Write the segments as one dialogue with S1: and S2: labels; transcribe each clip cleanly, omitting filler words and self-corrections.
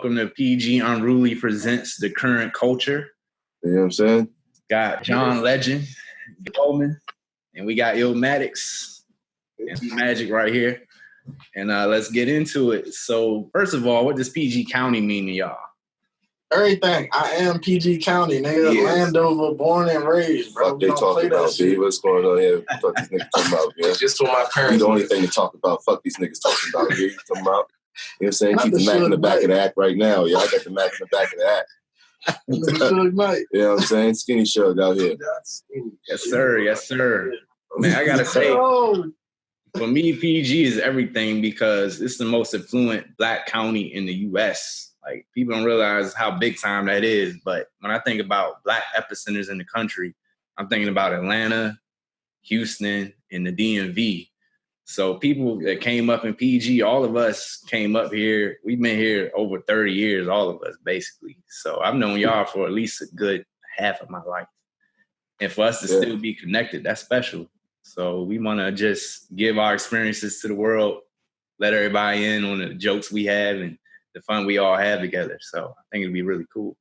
S1: welcome to PGUnruly Presents The Current Culture.
S2: You know what I'm saying?
S1: Got John Legend, Coleman, and we got Illmatic and Magic right here. And let's get into it. So first of all, what does PG County mean to y'all?
S3: Everything. I am PG County, nigga. Yes. Landover, born and raised, bro.
S2: Fuck they talking about, B. What's going on here? Fuck these niggas talking about, man.
S4: Just for my parents.
S2: The only thing to talk about. Fuck these niggas talking about here. You talking about? You know what I'm saying? Keep the Mac in the back of the act right now. Yeah, I got the Mac in the back of the act. You know what I'm saying? Skinny Shug out here.
S1: Yes, sir. Yes, sir. Man, I gotta say, for me, PG is everything because it's the most affluent black county in the U.S. Like, people don't realize how big time that is. But when I think about black epicenters in the country, I'm thinking about Atlanta, Houston, and the DMV. So people that came up in PG, all of us came up here. We've been here over 30 years, all of us, basically. So I've known y'all for at least a good half of my life. And for us to still be connected, that's special. So we want to just give our experiences to the world, let everybody in on the jokes we have and the fun we all have together. So I think it'd be really cool.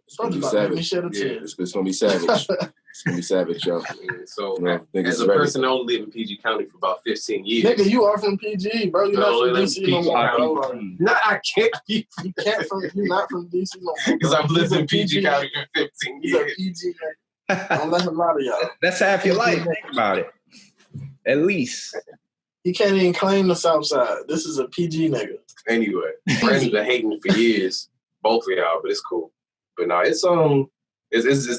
S2: It's gonna be savage. It's gonna be savage. It's gonna be savage, y'all.
S4: So, as a person that only lived in PG County for about 15 years.
S3: Nigga, you are from PG, bro. You're not from DC no more.
S4: No, I can't.
S3: You can't you're not from DC no more.
S4: Because I've lived in PG County for 15 years.
S3: PG. Don't let him lie to y'all.
S1: That's half your life. Think about it. At least.
S3: He can't even claim the South Side. This is a PG nigga.
S4: Anyway, friends have been hating for years, both of y'all, but it's cool. But no, it's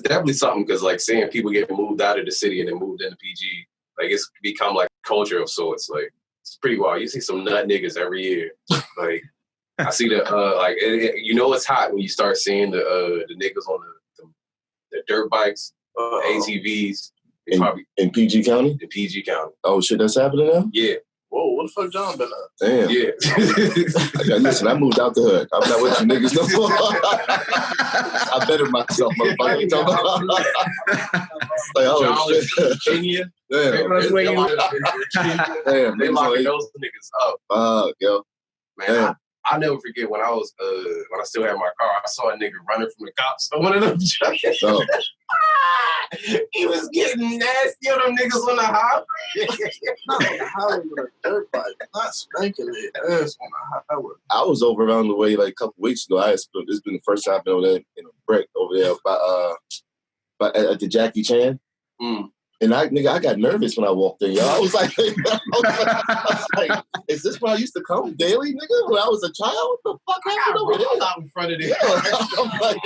S4: definitely something because like seeing people get moved out of the city and then moved into PG, like it's become like culture of sorts. Like it's pretty wild. You see some nut niggas every year. Like I see the you know it's hot when you start seeing the niggas on the dirt bikes, ATVs.
S2: In PG County?
S4: In PG County.
S2: Oh shit, that's happening now?
S4: Yeah.
S3: Whoa, what the fuck John been up?
S2: Damn.
S4: Yeah.
S2: Listen, I moved out the hood. I'm not with you niggas no more. I bettered myself, motherfucker. Like, oh, shit.
S4: Virginia.
S2: Damn.
S4: Damn. They locking those niggas up.
S2: Yo.
S4: Man, I'll never forget when I was when I still had my car, I saw a nigga running from the cops on one of them trucks. Oh. He was getting nasty on them niggas on the highway.
S3: Not on the highway with a dirt bike. Not spanking it ass on the highway.
S2: I was over around the way like a couple weeks ago. This has been the first time I've been over there in a brick over there at the Jackie Chan. And I got nervous when I walked in, y'all. I was like, is this where I used to come daily, nigga? When I was a child? What the fuck happened over there?
S4: Out in front of this.
S2: Yeah, I'm like,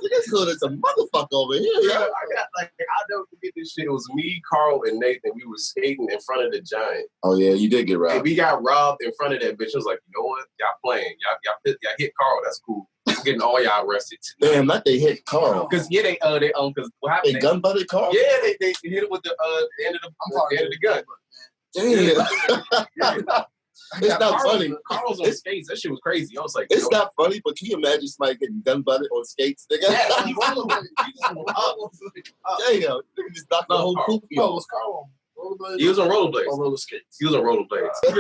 S2: this hood is a motherfucker over here.
S4: Yeah, I'll never forget this shit. It was me, Carl, and Nathan. We were skating in front of the Giant.
S2: Oh yeah, you did get robbed.
S4: And we got robbed in front of that bitch. I was like, you know what? Y'all playing. Y'all hit Carl. That's cool. I'm getting all y'all arrested tonight.
S2: Damn, not they hit Carl.
S4: Because they because what happened?
S2: They gun butted Carl.
S4: Yeah, they hit it with the end of the gun.
S2: Damn. It's not funny.
S4: Carl was on skates. That shit was crazy. I was like,
S2: it's not funny, but can you imagine somebody getting gun butted on skates? Nigga?
S4: Yeah,
S2: damn, you just knocked the whole poopy off.
S4: He was on rollerblades.
S3: On roller skates.
S4: He was on rollerblades.
S2: He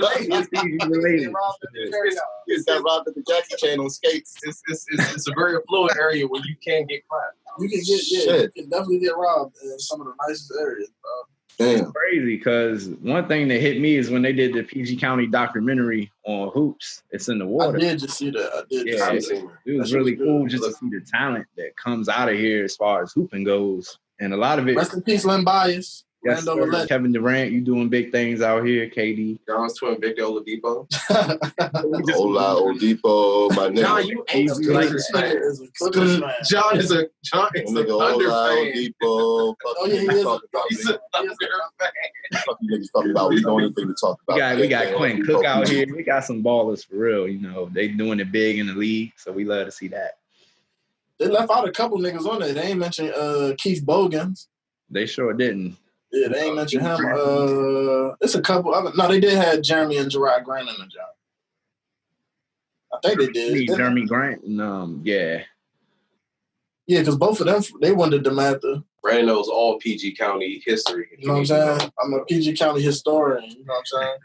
S2: got robbed at the Jackie Chan on skates.
S4: It's a very affluent area where you can get clapped.
S3: You can you can definitely get robbed in some of the nicest areas, bro.
S1: Damn. It's crazy because one thing that hit me is when they did the PG County documentary on hoops. It's in the water.
S3: I did just see that.
S1: It was really cool just to see the talent that comes out of here as far as hooping goes. And a lot of it.
S3: Rest in peace, Len Bias.
S1: Yes, Kevin Durant, you doing big things out here, KD.
S4: John's twin, Victor Oladipo.
S2: Oladipo, my nigga.
S4: John, you ain't John is a Thunder fan.
S2: Oladipo.
S4: He's a Thunder fan.
S2: Fuck you niggas talking about. We don't anything to talk about.
S1: We got Quentin Cook out here. We got some ballers for real. You know, they doing it big in the league, so we love to see that.
S3: They left out a couple niggas on there. They ain't mentioned Keith Bogans.
S1: They sure didn't.
S3: Yeah, they ain't mentioned him. It's a couple. No, they did have Jeremy and Gerard Grant in the job. I think they did.
S1: Jeremy Grant and yeah.
S3: Yeah, because both of them, they wanted DeMatha.
S4: Brandon knows all PG County history.
S3: You know what I'm saying? I'm a PG County historian. You know what I'm saying?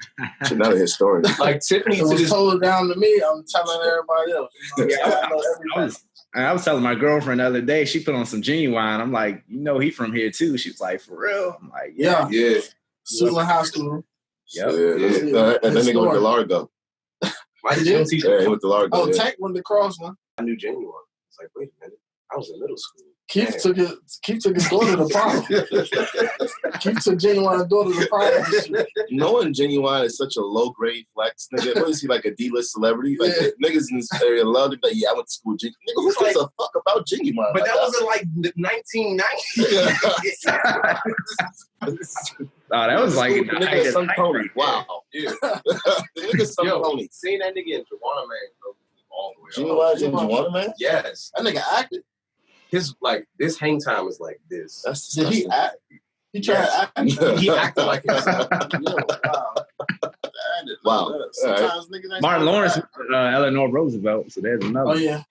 S2: She's not a historian.
S4: Like Tiffany
S3: It was told down to me. I'm telling everybody else. You know what I'm saying? I know everything.
S1: I was telling my girlfriend the other day, she put on some Genuine. I'm like, you know, he from here too. She was like, for real? I'm like, yeah.
S3: Suitland High School.
S2: Yep. And then they go with the Largo.
S4: Why did you teach?
S2: Yeah, he went to Largo.
S3: Oh, Tank went to Cross, man.
S4: I knew Genuine. It's like, wait a minute. I was in middle school.
S3: Keith took his daughter to prom. Keith took Genuine's daughter to prom.
S2: Knowing Genuine is such a low-grade flex, nigga. What is he, like a D-list celebrity? Like, niggas in this area love to be like, yeah, I went to school with Genuine. Nigga, who gives a fuck about Genuine?
S4: But that was in, like, 1990.
S1: Oh, that was like
S2: the nigga some pony. Wow.
S4: Yeah.
S2: The nigga some pony.
S4: Seeing that nigga in Juana Man, bro, all the way.
S2: Genuine's in Juana Man?
S4: Yes.
S3: That nigga acted.
S4: His hang time is like this.
S2: That's
S3: Did he act? He tried to act.
S4: He acted like himself.
S2: Wow.
S3: Sometimes niggas ain't
S1: Martin Lawrence, Eleanor Roosevelt. So there's another.
S3: Oh yeah.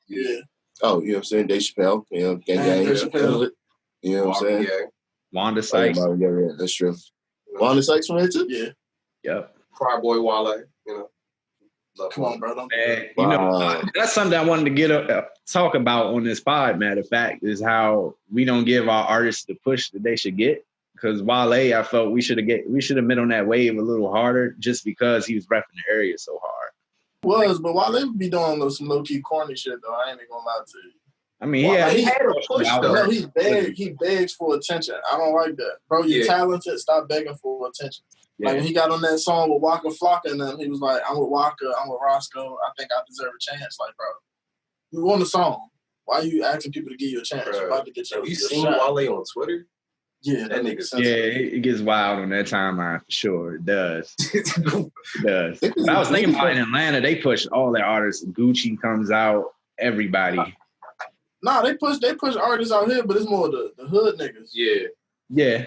S2: Oh, you know what I'm saying? Dave Chappelle. You know, gang.
S3: Dave Chappelle.
S2: You know what I'm saying?
S1: Wanda Sykes.
S2: Yeah, that's true. Wanda Sykes from here too?
S3: Yeah.
S1: Yep.
S4: Cry Boy Wale, you know.
S3: Come on, bro.
S1: And, you know, that's something I wanted to talk about on this pod, matter of fact, is how we don't give our artists the push that they should get. Because Wale, I felt we should have been on that wave a little harder just because he was repping the area so hard.
S3: But Wale be doing some low-key corny shit, though. I ain't even gonna lie to you.
S1: I mean,
S4: he had a push, though.
S3: No, he begs for attention. I don't like that. Bro, you're talented. Stop begging for attention. Yeah. Like, when he got on that song with Waka Flocka and them, he was like, I'm with Waka, I'm with Roscoe. I think I deserve a chance. Like, bro, you won the song. Why are you asking people to give you a chance? You're about to get your
S4: Have you seen Wale on Twitter?
S3: Yeah, that nigga.
S1: Yeah, it gets wild on that timeline for sure. It does. It does. But I was thinking about in Atlanta, they push all their artists. Gucci comes out, everybody.
S3: Nah, they push artists out here, but it's more the hood niggas.
S4: Yeah.
S1: Yeah.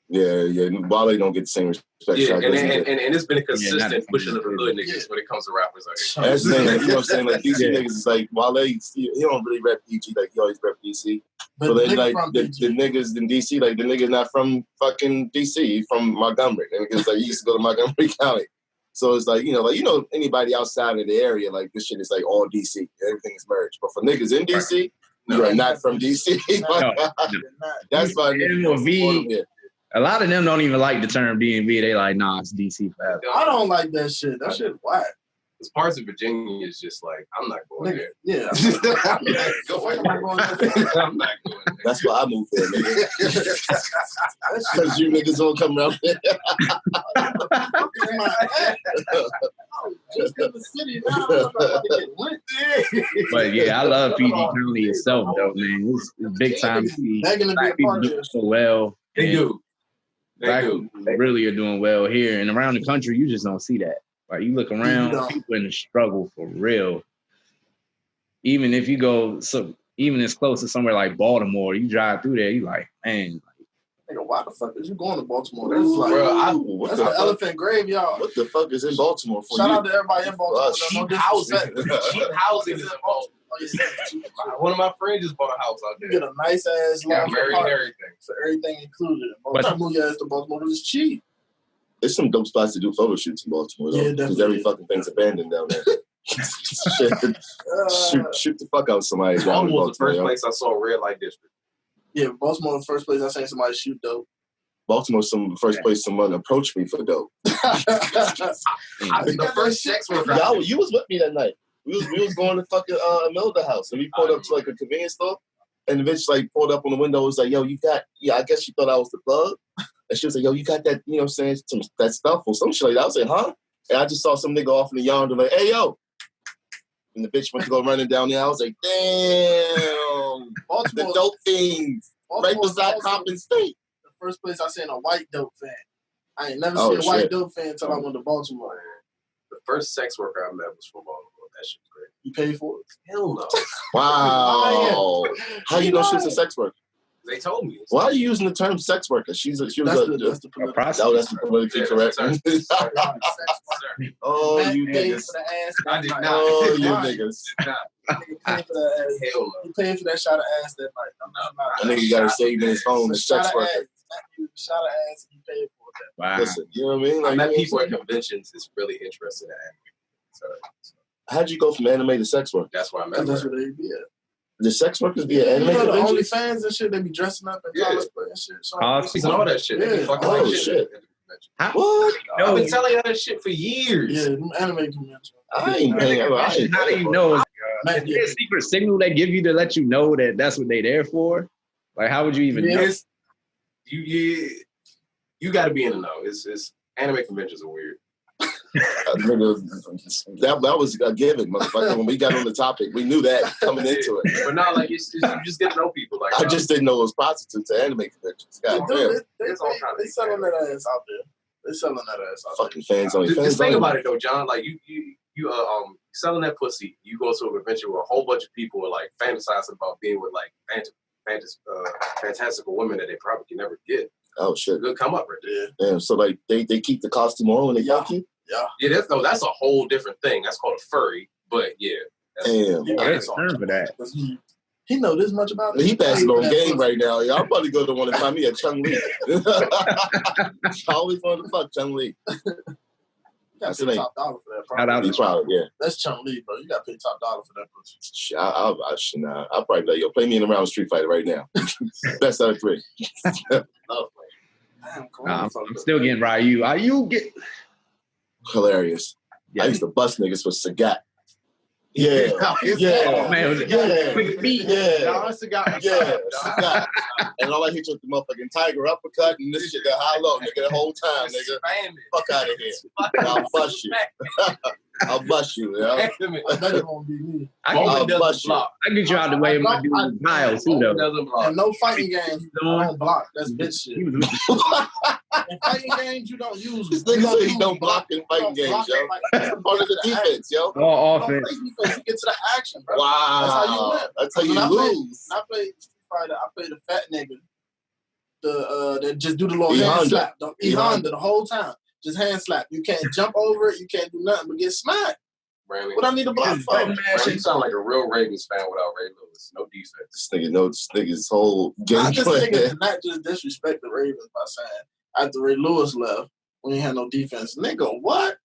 S2: Yeah. Wale don't get the same respect.
S4: Yeah, and it's been a consistent pushing of the hood niggas when it comes to rappers. Like,
S2: that's the thing, you know what I'm saying? Like, DC niggas is like, Wale, he don't really rep PG like he always rep DC. But then, like, the niggas in DC, like, the nigga's not from fucking DC, he's from Montgomery. And because, like, he used to go to Montgomery County. So it's like, you know, anybody outside of the area, like, this shit is like all DC. Everything is merged. But for niggas in DC, you are not from DC. That's why
S1: a lot of them don't even like the term B&B. They like, nah, it's DC forever.
S3: I don't like that shit. That shit whack.
S4: Because parts of Virginia is just like, I'm not going there.
S3: Yeah.
S4: I'm not going there.
S2: That's why I moved there, nigga. Because you niggas don't come around there.
S1: But yeah, I love PG County itself, though, man. It's big time to see black people do so well.
S4: They do.
S1: Black people really are doing well here. And around the country, you just don't see that. Like, you look around, people in the struggle for real. Even if you go, even as close to somewhere like Baltimore, you drive through there, you like, man.
S3: Nigga, why the fuck is you going to Baltimore? That's like, that's the elephant graveyard.
S2: What the fuck is in Baltimore for
S3: Shout
S2: you?
S3: out to everybody in Baltimore.
S4: Cheap housing is in Baltimore. One of my friends just bought a house out there.
S3: You get a nice ass
S4: lot. Married and everything.
S3: So everything included. But move your ass to Baltimore because it's cheap.
S2: There's some dope spots to do photo shoots in Baltimore, though. Because every fucking thing's abandoned down there. Shoot the fuck out of somebody.
S4: Baltimore was the first place I saw a red light district.
S3: Yeah, Baltimore was the first place I seen somebody shoot dope.
S2: Baltimore's the first place someone approached me for dope.
S4: The first sex worker.
S2: Y'all, you was with me that night. We was going to fucking Milda House, and we pulled up to like a convenience store, and the bitch like pulled up on the window. Was like, "Yo, you got?" Yeah, I guess she thought I was the plug, and she was like, "Yo, you got that?" You know, what I'm saying that stuff or some shit like that. I was like, "Huh?" And I just saw some nigga off in the yard like, "Hey, yo." And the bitch went to go running down there. I was like, damn. The dope things. Right beside Compton State.
S3: The first place I seen a white dope fan. I ain't never seen a white dope fan until I went to Baltimore.
S4: The first sex worker I met was from Baltimore. That shit's great.
S3: You paid for it?
S4: Hell no.
S2: Wow. How you know she's a sex worker?
S4: They told me.
S2: Why are you using the term sex worker? She was
S3: that's the
S2: politically correct. Oh, you niggas.
S4: I did not.
S2: Oh, you niggas.
S3: He paid for that ass.
S4: Hell no.
S3: He paid for that shot of ass that night. I'm not.
S2: I think you got to save in his phone. The
S3: Shot
S2: sex
S3: of
S2: worker.
S3: ass. Shot of ass. And he paid for that.
S1: Wow.
S2: Listen, you know what I mean? Like,
S4: I met
S2: you know
S4: people
S2: what
S4: at
S2: I'm
S4: conventions is really interested in anime. So
S2: how'd you go from anime to sex work?
S4: that's why I met
S3: That's
S4: her.
S3: what they be at.
S2: The sex workers be at anime
S3: You know the
S2: conventions?
S3: OnlyFans and shit, they be dressing up and
S4: Yeah.
S3: cosplay and shit. So
S1: Cosplay.
S4: And all that shit. They be
S3: Yeah.
S4: fucking
S2: Oh,
S4: like
S2: shit.
S1: How-
S2: What?
S1: No,
S4: I've been telling y'all that shit for years.
S3: yeah, them anime conventions.
S2: I ain't paying. I ain't
S1: how do
S2: paying
S1: you
S2: for
S1: know?
S2: it.
S1: Is there a secret signal they give you to let you know that that's what they there for? Like, how would you even know?
S4: It's, you got to be in the know. It's anime conventions are weird.
S2: That was a given, motherfucker. When we got on the topic, we knew that coming into it.
S4: But not like it's you just get to know people. Like
S2: I just didn't know it was prostitutes at anime conventions. God damn.
S3: They selling that ass out there. They selling that ass out there.
S2: Fucking fans only.
S4: Just
S2: Fans
S4: think
S2: only.
S4: about it though, John. Like you selling that pussy. You go to a convention where a whole bunch of people are like fantasizing about being with like fantastical women that they probably can never get.
S2: Oh shit.
S4: Good come up right there.
S2: Damn. So like they keep the costume on when they fuck you?
S4: Yeah, that's a whole different thing. That's called a furry. But yeah.
S2: Damn.
S1: There's a term for that.
S3: He know this much about it.
S2: He passing on game right now. Y'all probably go to one and find me at Chung Li. Always want to fuck Chung Li.
S3: That's the top dollar for that.
S1: Shout out
S2: Be proud, yeah.
S3: That's Chung Li, bro. You got to pay top dollar for that pussy.
S2: I'll probably like, yo, play me in a round Street Fighter right now. Best out of 3.
S3: Damn,
S1: I'm still getting Ryu. Ryu get
S2: Hilarious.
S1: Yeah.
S2: I used to bust niggas for Sagat. Yeah.
S1: Oh, man, it was
S2: Yeah.
S1: quick beat.
S2: Yeah. Sagat. And all I hit you with the motherfucking tiger uppercut and this shit got high low, nigga, the whole time, nigga. Fuck out of here. I'll bust you. I'll bust you, yo.
S3: I bet it won't be me.
S2: I'll bust you.
S1: I get you out the way of my dude Miles too, though.
S3: And no fighting games, I don't block. That's bitch shit.
S1: He was
S3: In fighting games, you don't use
S2: This nigga said he don't block in fighting games, yo. Part of the defense, yo.
S1: all
S3: Don't
S1: offense.
S3: play defense, you get to the action, bro.
S2: Wow.
S3: That's how you win.
S2: That's how you
S3: When I
S2: lose.
S3: I played Street Fighter, I played the fat nigga. That just do the little
S2: E
S3: hand
S2: Honda.
S3: slap. E Honda the whole time. Just hand slap. You can't jump over it. You can't do nothing but get smacked.
S4: Brandon,
S3: What I need to block for?
S4: Brandon, you sound like a real Ravens fan without Ray Lewis. No defense.
S2: This nigga knows this nigga's whole
S3: I just think
S2: gameplay.
S3: it's not just disrespect the Ravens by saying after Ray Lewis left, we ain't had no defense. Nigga, what?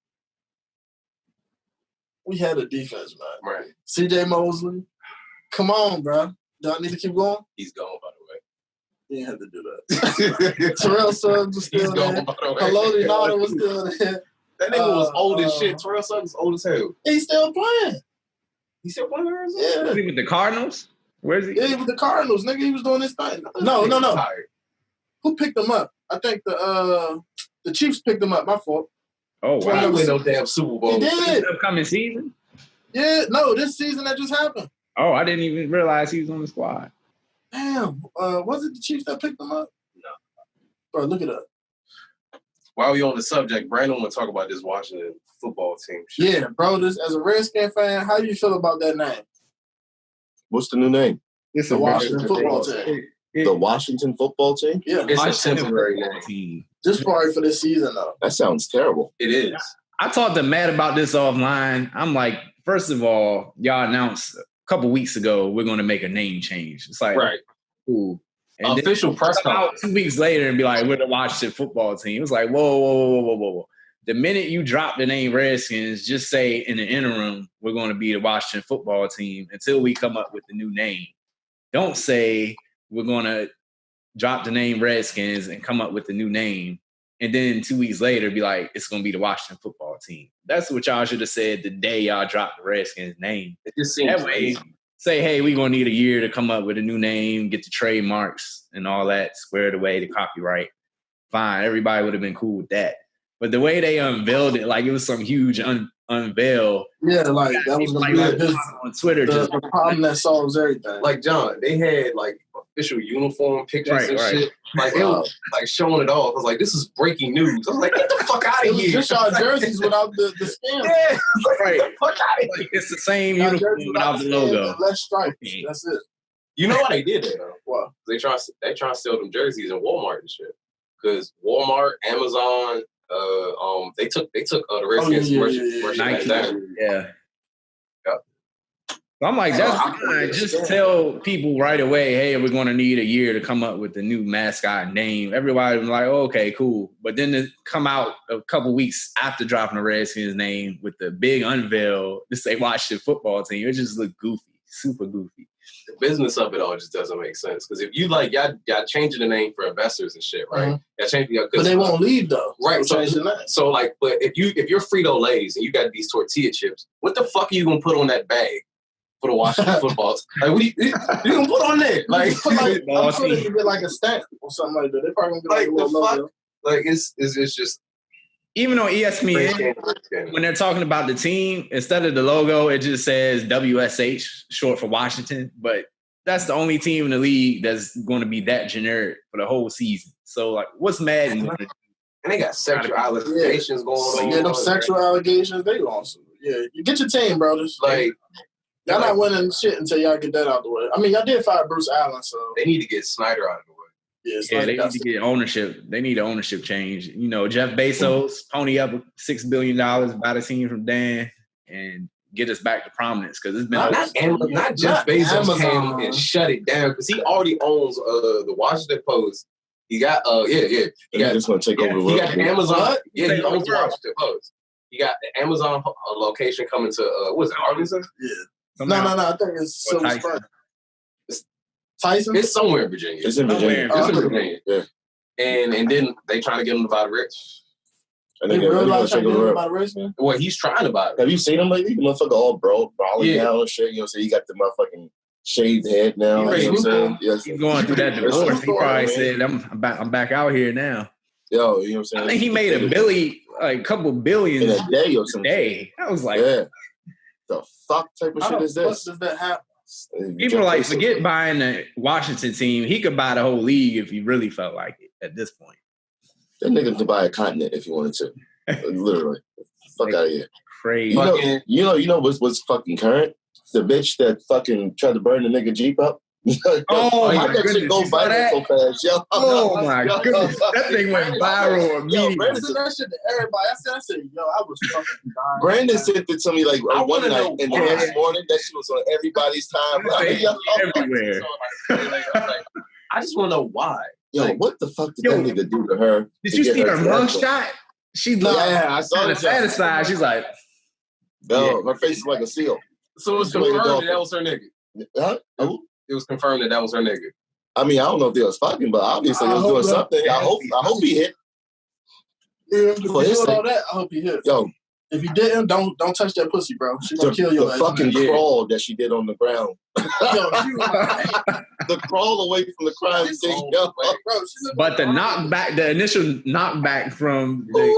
S3: We had a defense, man.
S4: Right.
S3: CJ Mosley. Come on, bro. Do I need to keep going?
S4: He's gone, by the way.
S3: You didn't have to do that. Terrell Suggs was
S4: He's
S3: still
S4: gone,
S3: there.
S4: by the way.
S3: Haloti Ngata was still there.
S4: That nigga was old as shit. Terrell Suggs was old as hell.
S3: He's still playing.
S4: He still playing her?
S3: Yeah.
S1: Is he with the Cardinals? Where's he?
S3: Yeah, with the Cardinals, nigga, he was doing his thing. No.
S4: Tired.
S3: Who picked him up? I think the Chiefs picked him up. My fault.
S1: Oh,
S4: Why
S1: wow.
S4: you win no damn Super Bowl?
S3: He did.
S1: Upcoming season?
S3: Yeah, no, this season that just happened.
S1: Oh, I didn't even realize he was on the squad.
S3: Damn. Was it the Chiefs that picked him up?
S4: No.
S3: Bro, look it up.
S4: While we on the subject, Brandon want to talk about this Washington football team shit.
S3: Yeah, bro, this as a Redskin fan, how do you feel about that name?
S2: What's the new name?
S1: It's
S3: The Washington football team.
S2: The Washington football team?
S3: Yeah.
S4: It's a temporary name.
S1: team.
S3: Just probably for this season, though.
S2: That sounds terrible.
S4: It is.
S1: I talked to Matt about this offline. I'm like, first of all, y'all announced a couple weeks ago we're going to make a name change. It's like,
S4: Right.
S1: cool. And
S4: Official press
S1: about
S4: conference.
S1: 2 weeks later and be like, we're the Washington football team. It's like, whoa. The minute you drop the name Redskins, just say in the interim, we're going to be the Washington football team until we come up with the new name. Don't say we're going to drop the name Redskins and come up with the new name. And then 2 weeks later, be like, it's going to be the Washington football team. That's what y'all should have said the day y'all dropped the Redskins name.
S4: It just seems
S1: That way,
S4: crazy.
S1: say, hey, we're going to need a year to come up with a new name, get the trademarks and all that squared away, the copyright. Fine, everybody would have been cool with that. But the way they unveiled it, like it was some huge unveil.
S3: Yeah, like that was
S1: Like,
S3: gonna be
S1: on Twitter, just
S3: the problem that solves everything.
S4: Like, John, they had like official uniform pictures
S1: Right,
S4: and
S1: right.
S4: shit. Like, it was like showing it off. I was like, this is breaking news. I was like, get the fuck out
S3: it
S4: of
S3: was
S4: here.
S3: just our jerseys without the skin.
S4: Yeah, I was like,
S1: Right.
S4: get the fuck out of here.
S1: like, it's the same
S3: Our
S1: uniform
S3: jerseys
S1: without the
S3: skin
S1: logo.
S3: and less stripes. That's it.
S4: You know why they did that, though?
S3: Wow.
S4: They try to sell them jerseys in Walmart and shit. Because Walmart, Amazon, they took the Redskins
S3: yeah.
S4: merchandise
S1: Nike,
S4: down.
S1: yeah. So I'm like, that's fine. Just tell people right away, hey, we're going to need a year to come up with the new mascot name. Everybody was like, oh, okay, cool. But then to come out a couple weeks after dropping the Redskins name with the big unveil to say Washington football team, it just looked goofy, super goofy.
S4: The business of it all just doesn't make sense. Because if you like, y'all changing the name for investors and shit, right?
S3: But they won't leave though.
S4: Right. So like, but if you're Frito-Lay's and you got these tortilla chips, what the fuck are you gonna put on that bag for the Washington football? Like, what you gonna put on there? Like,
S3: I'm sure they could get like a stamp or something like that. They probably gonna get like a little logo.
S4: Like it's just.
S1: Even on ESPN, when they're talking about the team, instead of the logo, it just says WSH, short for Washington. But that's the only team in the league that's going to be that generic for the whole season. So, like, what's Madden going to do?
S4: And they got sexual allegations going on.
S3: Yeah, them sexual allegations, they awesome. Yeah, you get your team, brothers.
S4: Like,
S3: y'all not winning shit until y'all get that out the way. I mean, y'all did fire Bruce Allen, so.
S4: They need to get Snyder out of the way.
S1: Yeah, they need to get ownership. They need an ownership change. You know, Jeff Bezos pony up $6 billion, buy the team from Dan, and get us back to prominence. Because it's been
S4: not Jeff Bezos came and shut it down because he already owns the Washington Post. He got He got
S2: just want to take over the world.
S4: He got the Amazon. Yeah, he owns the Washington Post. He got the Amazon location coming to what is it, Arlington?
S3: Yeah. No. I think it's Silver Spring. Tyson?
S4: It's somewhere in Virginia.
S2: It's in Virginia.
S4: It's in Virginia. Yeah. And then they trying to get him to buy the Rich.
S3: And they realize trying to get him to buy the Rich, man?
S4: Well, he's trying to buy it.
S2: Have you seen him lately? The motherfucker all brawling down and shit. You know what I'm saying? He got the motherfucking shaved head now. You know what I'm saying? Yes.
S1: He's going through that divorce. He probably said, I'm back out here now.
S2: Yo, you know what I'm saying?
S1: I think he made a couple billion
S2: in a day or something.
S1: I was like,
S2: the fuck type of shit is this?
S3: What does that happen?
S1: People like forget buying the Washington team. He could buy the whole league if he really felt like it at this point.
S2: That nigga could buy a continent if he wanted to. Literally. Fuck out of here.
S1: Crazy.
S2: You know what's fucking current? The bitch that fucking tried to burn the nigga Jeep up.
S1: Oh my
S2: goodness! Shit go viral so fast, yo.
S1: Oh my goodness! That thing went viral immediately.
S3: Brandon sent that shit to everybody. I said, yo, I was fucking dying.
S2: Brandon sent it to me like one night, and the next morning that shit was on everybody's timeline.
S1: Everywhere.
S4: I just want to know why.
S2: Yo, what the fuck did that nigga do to her?
S1: Did you see her mugshot? She looked
S2: I saw it.
S1: satisfied. She's like,
S2: no, her face is like a seal.
S4: So it was confirmed that was her nigga.
S2: Huh?
S4: It was confirmed that was her nigga.
S2: I mean, I don't know if they was fucking, but obviously they was doing something. I hope he hit.
S3: Yeah, for all that, I hope he hit.
S2: Yo,
S3: if you didn't, don't touch that pussy, bro. She gonna kill you.
S2: The fucking crawl that she did on the ground. The crawl away from the crime scene.
S1: But the knockback, the initial knockback from the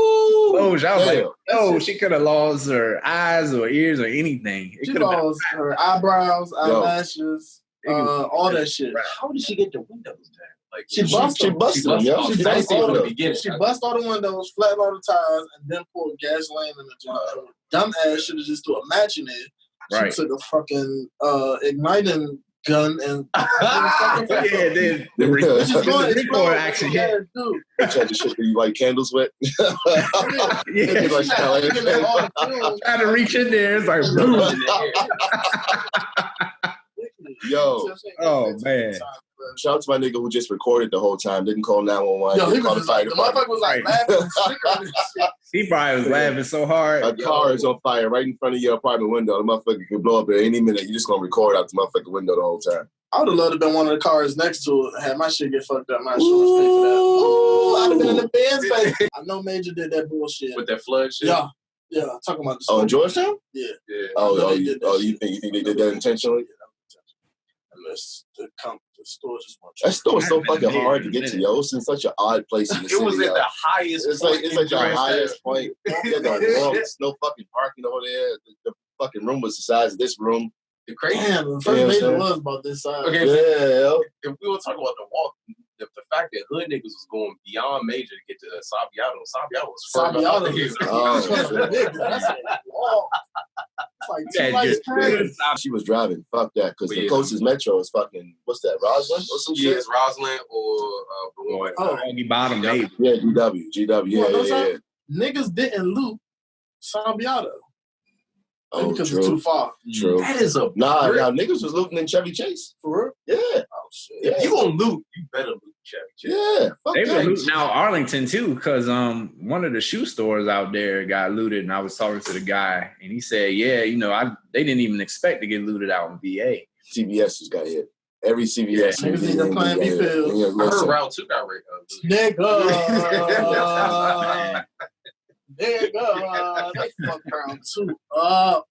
S1: closure, I was like, oh, she could have lost her eyes or ears or anything.
S3: She lost her eyebrows, eyelashes, all that shit.
S4: How did she get the windows down? Like
S3: she busted them, yo. She bust all the windows, flattened all the tires, and then poured gasoline in the joint. Dumbass should have just threw a match in it.
S1: Right.
S3: She took a fucking igniting gun and
S1: the recoil action hit.
S2: Tried to shit you like candles with.
S1: Trying to reach in there, it's like boom.
S2: Yo,
S1: oh man.
S2: Shout out to my nigga who just recorded the whole time, didn't call 911.
S3: Yo, he was just like, the motherfucker was like laughing.
S1: He probably was laughing so hard.
S2: A car is on fire right in front of your apartment window. The motherfucker could blow up at any minute. You just gonna record out the motherfucking window the whole time.
S3: I would have loved to have been one of the cars next to it. Had my shit get fucked up. My insurance paid for that. Ooh, I'd have been in the Benz, baby. I know Major did that bullshit.
S4: With that flood shit?
S3: Yeah. Yeah, talking about the
S2: story. Oh, in Georgetown?
S3: Yeah.
S2: Oh, you think they did that intentionally?
S3: Unless the store just wants
S2: that store is so fucking hard to get to, yo. It's in such an odd place in the city.
S4: It was at the highest point.
S2: It's like the highest point. There's no fucking parking over there. The fucking room was the size of this room.
S4: The crazy.
S3: Damn, the first major was about this size.
S4: Okay, if we were talking about the walk, the fact that hood niggas was going beyond Major to get to Sabiato was further up the hill.
S2: She was driving. Fuck that, because the closest metro is fucking, what's that, Roslyn or some shit?
S4: It's Roslyn or
S1: Boggy Bottom, maybe.
S2: Yeah, GW. Yeah.
S3: Niggas didn't loot Sabiato. because it's too far.
S2: True.
S4: That is a
S2: nah. Niggas was looting in Chevy Chase
S3: for
S2: real. Yeah.
S3: Oh shit.
S4: If you gonna loot, you better loot Chevy Chase.
S2: Yeah.
S1: They were looting out Arlington too, because one of the shoe stores out there got looted, and I was talking to the guy, and he said, "Yeah, they didn't even expect to get looted out in VA.
S2: CVS just got hit. Every CVS.
S3: Niggas playing me pills.
S4: I heard round 2 got raped.
S3: Nigga. Nigga. They fucked round 2 up.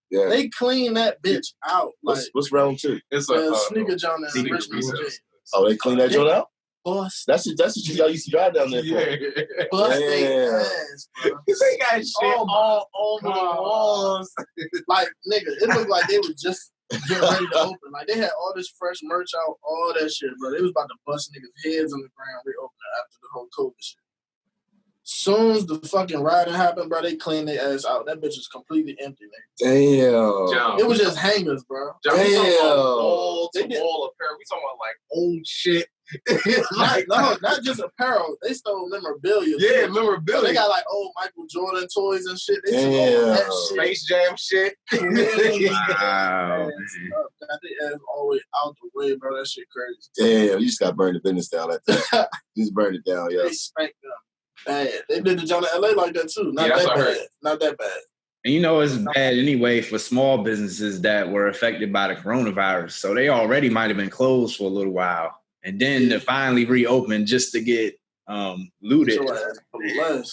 S2: Yeah.
S3: They clean that bitch out. Like,
S2: what's round 2?
S4: It's a
S3: sneaker joint in Richmond.
S2: Oh, they clean that joint out?
S3: Bust.
S2: That's what y'all used to drive down there for.
S3: Bust their ass, bro.
S4: They got shit
S3: all over the walls. Like, nigga, it looked like they were just getting ready to open. Like, they had all this fresh merch out, all that shit, bro. They was about to bust niggas' heads on the ground reopening after the whole COVID shit. Soon as the fucking rioting happened, bro, they cleaned their ass out. That bitch was completely empty, nigga.
S2: Damn.
S3: It was just hangers, bro.
S2: Damn.
S4: We talking about wall to wall apparel. We talking about like old shit.
S3: not just apparel. They stole memorabilia.
S4: Yeah,
S3: too.
S4: memorabilia.
S3: So they got like old Michael Jordan toys and shit. They took all that shit.
S4: Space Jam shit.
S1: Wow.
S3: Got their ass all the way out the way, bro. That shit crazy.
S2: Damn, you just got burned the business down like that. You just burned it down, yeah.
S3: They spanked them. Bad. They did the joint in LA like that too. Not that bad.
S1: And it's bad anyway for small businesses that were affected by the coronavirus. So they already might have been closed for a little while. And then to finally reopen just to get looted.
S4: And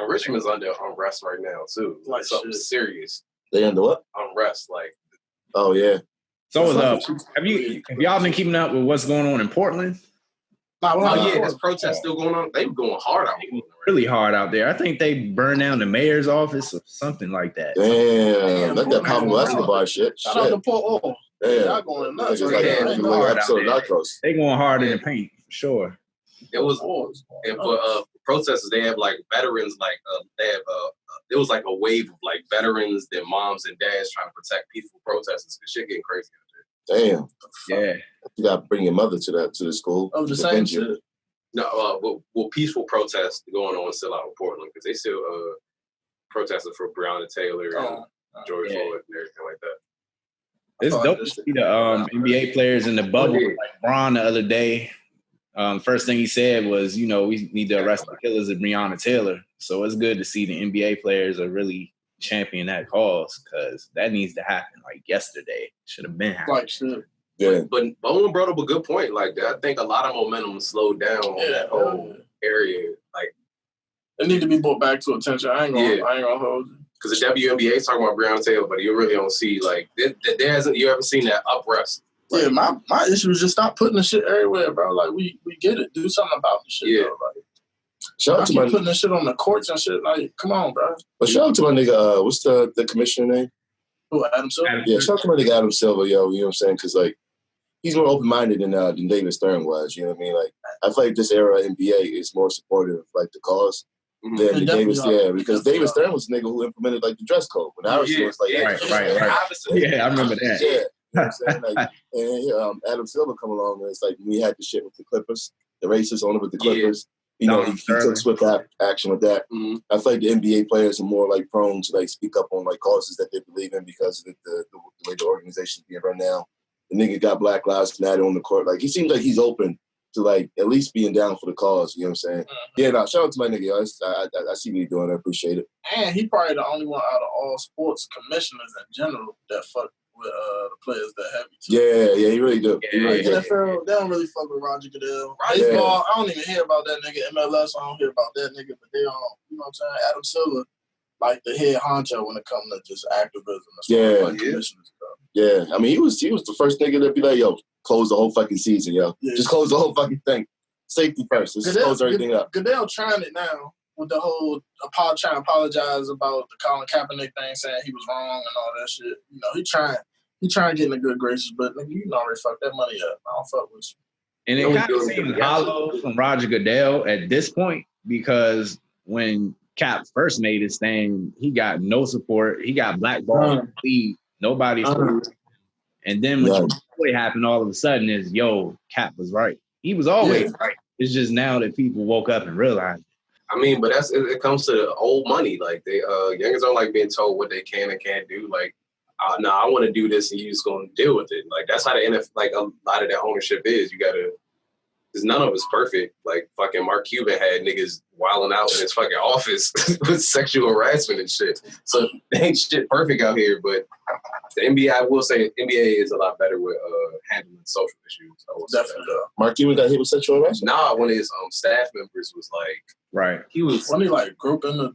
S4: Richmond's under unrest right now too. Like something serious.
S2: They under what?
S4: Unrest, like.
S2: Oh yeah.
S1: So have y'all been keeping up with what's going on in Portland?
S4: Is protests still going on? They were going hard out there.
S1: Really hard out there. I think they burned down the mayor's office or something like that.
S2: Damn, like that Pablo Escobar shit.
S3: Shout out to Port Oil. Y'all going nuts.
S1: They going hard in the paint, for sure.
S4: It was, and for protesters, they have like veterans, like it was like a wave of like veterans, their moms and dads trying to protect peaceful protesters because shit getting crazy out there.
S2: Damn.
S1: Yeah.
S2: You got to bring your mother to the school.
S3: Oh, the same shit.
S4: No, well, peaceful protests going on still out in Portland because they still protesting for Breonna Taylor and George Floyd and everything like that.
S1: It's dope to see the NBA players in the bubble. Like Bron the other day, first thing he said was, we need to arrest the killers of Breonna Taylor. So it's good to see the NBA players are really championing that cause because that needs to happen like yesterday. Should have been happening.
S3: Like shit.
S2: Yeah.
S4: But Bowen brought up a good point. Like I think a lot of momentum slowed down on that whole area. Like
S3: it need to be brought back to attention. I ain't gonna hold you.
S4: Because the WNBA is talking about Breonna Taylor, but you really don't see like there hasn't you ever seen that uprest. Like,
S3: yeah, my issue is just stop putting the shit everywhere, bro. Like we get it. Do something about the shit, bro. Like,
S2: shout out to
S3: putting the shit on the courts and shit. Like, come on, bro.
S2: But shout out to my nigga. What's the commissioner name?
S3: Who, Adam Silver?
S2: Yeah, shout out to my nigga Adam Silver, yo. You know what I'm saying? Because like he's more open minded than David Stern was. You know what I mean? Like I feel like this era of NBA is more supportive of like the cause. Than David, because David Stern was the nigga who implemented like the dress code. When I was like,
S1: right. Yeah, I remember that.
S2: Yeah, you know what I'm saying? Like, and Adam Silver come along, and it's like we had the shit with the Clippers, the racist owner with the Clippers. He took swift action with that. I feel like the NBA players are more like prone to like speak up on like causes that they believe in because of the way the organization is being run now. The nigga got Black Lives Matter on the court. Like he seems like he's open to like at least being down for the cause, you know what I'm saying? Yeah, shout out to my nigga, yo. I see what you're doing, I appreciate it.
S3: And he probably the only one out of all sports commissioners in general that fuck with the players that heavy too.
S2: Yeah, he really do.
S3: NFL, they don't really fuck with Roger Goodell. Baseball, I don't even hear about that nigga. MLS, I don't hear about that nigga, but they don't, you know what I'm saying? Adam Silver, like the head honcho when it comes to just activism. Like commissioners, bro.
S2: Yeah, I mean, he was the first nigga to be like, yo, close the whole fucking season, yo. Yeah. Just close the whole fucking thing. Safety first. Let's just close everything up.
S3: Goodell trying it now with the whole trying to apologize about the Colin Kaepernick thing, saying he was wrong and all that shit. You know, he trying to get in the good graces, but nigga, you already fucked that money up. I don't fuck with you.
S1: And it kind of seems hollow from Roger Goodell at this point because when Cap first made his thing, he got no support. He got blackballed in the league. Nobody supported him. And then what happened all of a sudden is, Cap was right. He was always right. It's just now that people woke up and realized it.
S4: I mean, but it comes to the old money. Like they youngins don't like being told what they can and can't do. Like, no, I want to do this, and you just gonna deal with it. Like that's how the NFL, like a lot of that ownership is. You gotta, because none of it's perfect. Like fucking Mark Cuban had niggas wilding out in his fucking office with sexual harassment and shit. So there ain't shit perfect out here. But the NBA, I will say, NBA is a lot better with handling social issues.
S2: Definitely. Mark Cuban got hit with sexual harassment?
S4: Nah, one of his staff members was like,
S1: right.
S4: He was
S3: when he like groping the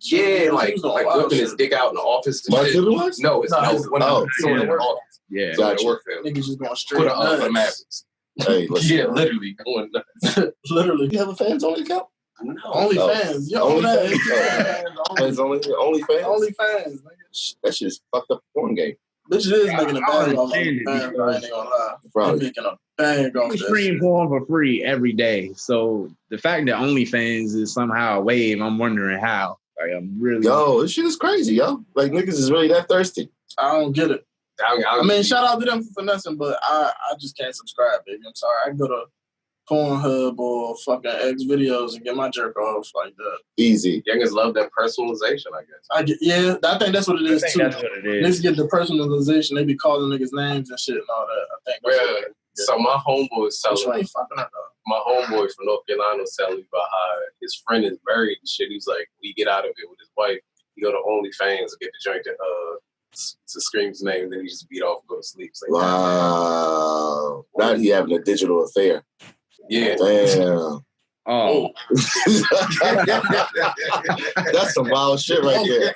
S4: like whipping his dick out in the office.
S2: Mark Cuban was?
S4: No, it's not. Someone in the office.
S1: Yeah,
S2: gotcha.
S3: Niggas just going straight nuts.
S2: Hey,
S4: yeah, literally going nuts.
S3: Literally.
S2: You have a fans only account?
S3: No. Only fans. Yo,
S2: only fans. Only fans.
S3: Only fans. Nigga.
S2: That shit's fucked up porn game.
S3: Bitches is making a bag off fans. I ain't gonna lie. They're making a bag off this.
S1: Stream porn for free every day. So the fact that OnlyFans is somehow a wave, I'm wondering how. Like I'm really.
S2: Yo, this shit is crazy, yo. Like niggas is really that thirsty.
S3: I don't get it. I mean, shout out to them for finessing, but I just can't subscribe, baby. I'm sorry. I can go to Pornhub or fucking X videos and get my jerk off like that.
S2: Easy.
S4: Youngins love that personalization, I guess.
S3: I think that's what it is too.
S1: That's what it is.
S3: Niggas get the personalization. They be calling niggas names and shit and all that. I think.
S4: Well, so my homeboy was telling
S3: ain't fucking up.
S4: My homeboy from North Carolina was telling me about how his friend is married and shit. He's like, when he get out of it with his wife, he go to OnlyFans and get the joint to scream his name, then he just beat off and go to sleep. Like,
S2: wow. Now he having a digital affair.
S4: Yeah.
S2: Damn.
S1: Oh.
S2: That's some wild shit right there.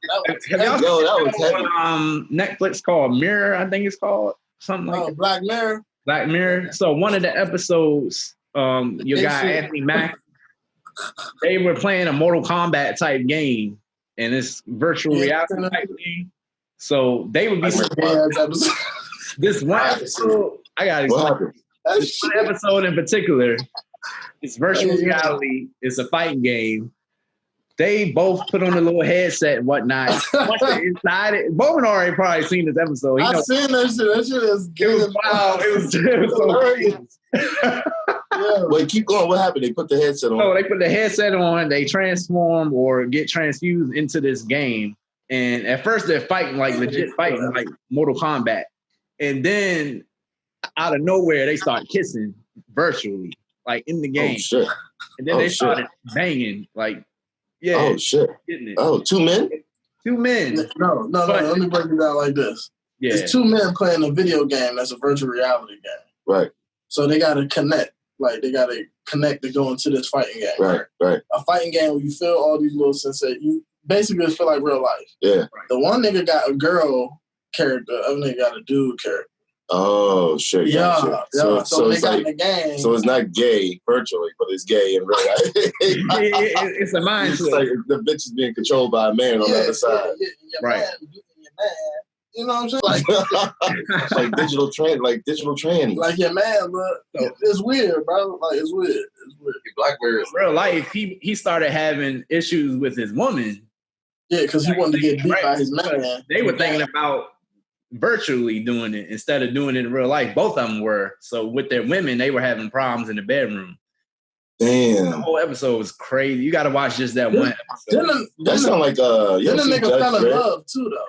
S1: That was heavy. Netflix called Mirror, I think it's called. Something like that.
S3: Black Mirror.
S1: Black Mirror. So one of the episodes, your guy Anthony Mack, they were playing a Mortal Kombat type game, and it's virtual reality type game. So they would be this one episode. I got this one episode in particular. It's virtual reality. It's a fighting game. They both put on a little headset and whatnot. Once they're inside it, Bowman already probably seen this episode.
S3: I've seen that shit. That shit is good.
S1: Wow, it was so
S2: yeah. Wait, keep going. What happened? They put the headset on.
S1: So they put the headset on. They transform or get transfused into this game. And at first they're fighting, like legit fighting, like Mortal Kombat. And then out of nowhere, they start kissing virtually, like in the game.
S2: Oh, shit.
S1: And then they started banging, like, yeah.
S2: Oh, shit. Oh, two men?
S3: No. Let me break it down like this. Yeah. It's two men playing a video game that's a virtual reality game.
S2: Right.
S3: So they got to connect. Like, they got to connect to go into this fighting game.
S2: Right.
S3: A fighting game where you feel all these little sensations. You basically feel like real life.
S2: Yeah.
S3: The one nigga got a girl character, the other nigga got a dude character.
S2: Oh, shit.
S3: Yeah. So they
S2: it's
S3: got
S2: like,
S3: in the game.
S2: So it's not gay virtually, but it's gay in real life.
S1: It's a mind.
S2: It's like the bitch is being controlled by a man on the other side.
S3: Right. Man. You know what I'm saying?
S2: Like digital tranny.
S3: Like your man, bro. It's weird, bro. Like it's weird.
S4: Black Mirror is
S1: real life. He started having issues with his woman.
S3: Yeah, because he wanted to get beat by his man.
S1: They were thinking about virtually doing it instead of doing it in real life. Both of them were. So with their women, they were having problems in the bedroom.
S2: Damn.
S1: The whole episode was crazy. You got to watch just that one episode.
S2: That sound like
S3: then the nigga fell in love too, though.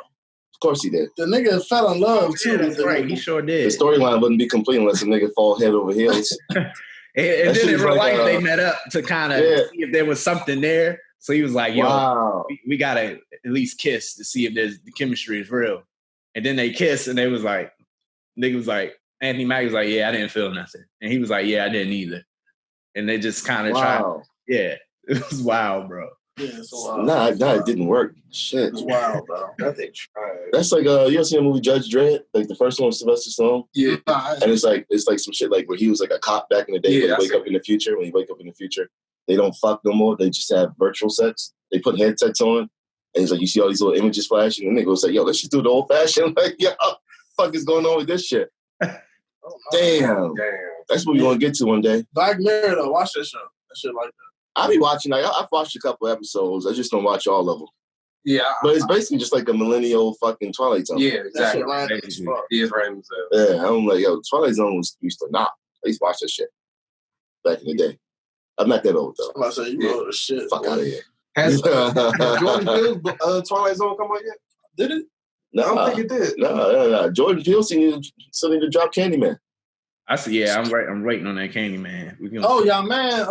S2: Of course he did.
S3: The nigga fell in love too.
S1: That's right. He sure did.
S2: The storyline wouldn't be complete unless the nigga fall head over heels.
S1: and then in real life, they met up to kind of see if there was something there. So he was like, yo, we got to at least kiss to see if the chemistry is real. And then they kissed and they was like, nigga was like, Anthony Mackie was like, yeah, I didn't feel nothing. And he was like, yeah, I didn't either. And they just kind of tried. Yeah, it was wild, bro.
S3: Yeah, it's wild.
S2: Nah, it didn't work. Shit.
S3: It's wild, bro.
S4: They tried.
S2: That's like, you ever seen the movie Judge Dredd? Like the first one with Sylvester Stallone?
S4: Yeah.
S2: And it's like some shit like where he was like a cop back in the day. When you wake up in the future, they don't fuck no more. They just have virtual sex. They put headsets on. And he's like, you see all these little images flashing? And the nigga was like, yo, let's just do the old fashioned. Like, yo, what the fuck is going on with this shit? Damn. That's what we're going to get to one day.
S3: Black Mirror, though. Watch that show. That shit like that.
S2: I be watching, like, I've watched a couple episodes. I just don't watch all of them.
S4: Yeah.
S2: But it's basically just like a millennial fucking Twilight Zone.
S4: Yeah, exactly. He is random as hell.
S2: Yeah, I'm like, yo, Twilight Zone used to not. I used to watch that shit back in the day. I'm not that old though.
S3: I'm about to say you old as shit.
S2: Fuck out of here.
S4: Has Jordan Peele's Twilight Zone come out yet?
S3: Did it?
S2: No,
S4: I don't think it did.
S2: No. Jordan Peele still need to drop Candyman.
S1: I see. Yeah, I'm waiting on that Candyman.
S3: Y'all, man.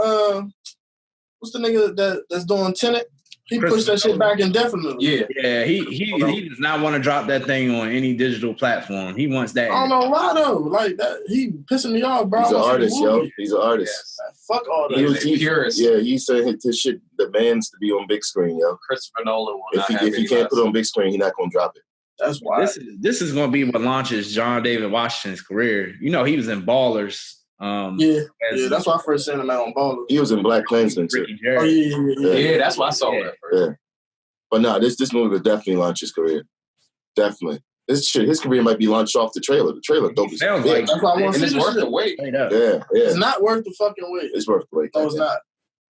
S3: What's the nigga that's doing Tenet? He pushed that shit back indefinitely.
S1: Yeah. He does not want to drop that thing on any digital platform. He wants that.
S3: I don't know why though. Like that, he pissing me off, bro.
S2: He's an artist, yo. He's an artist.
S3: Yes. Fuck all that.
S2: He said his shit demands to be on big screen, yo.
S4: Christopher Nolan.
S2: If he can't put it on big screen, he's not gonna drop it.
S3: That's why.
S1: This is going to be what launches John David Washington's career. You know, he was in Ballers.
S3: That's why I first seen him out on Ballers.
S2: He was in Black Klansman too.
S4: Yeah, that's why I saw that first.
S2: Yeah. But no, this movie will definitely launch his career. Definitely. His career might be launched off the trailer. The trailer dope as
S1: sounds like,
S3: that's why I want to see
S4: it's worth the wait.
S2: Yeah.
S3: It's not worth the fucking wait.
S2: It's worth the wait.
S3: No, it's not.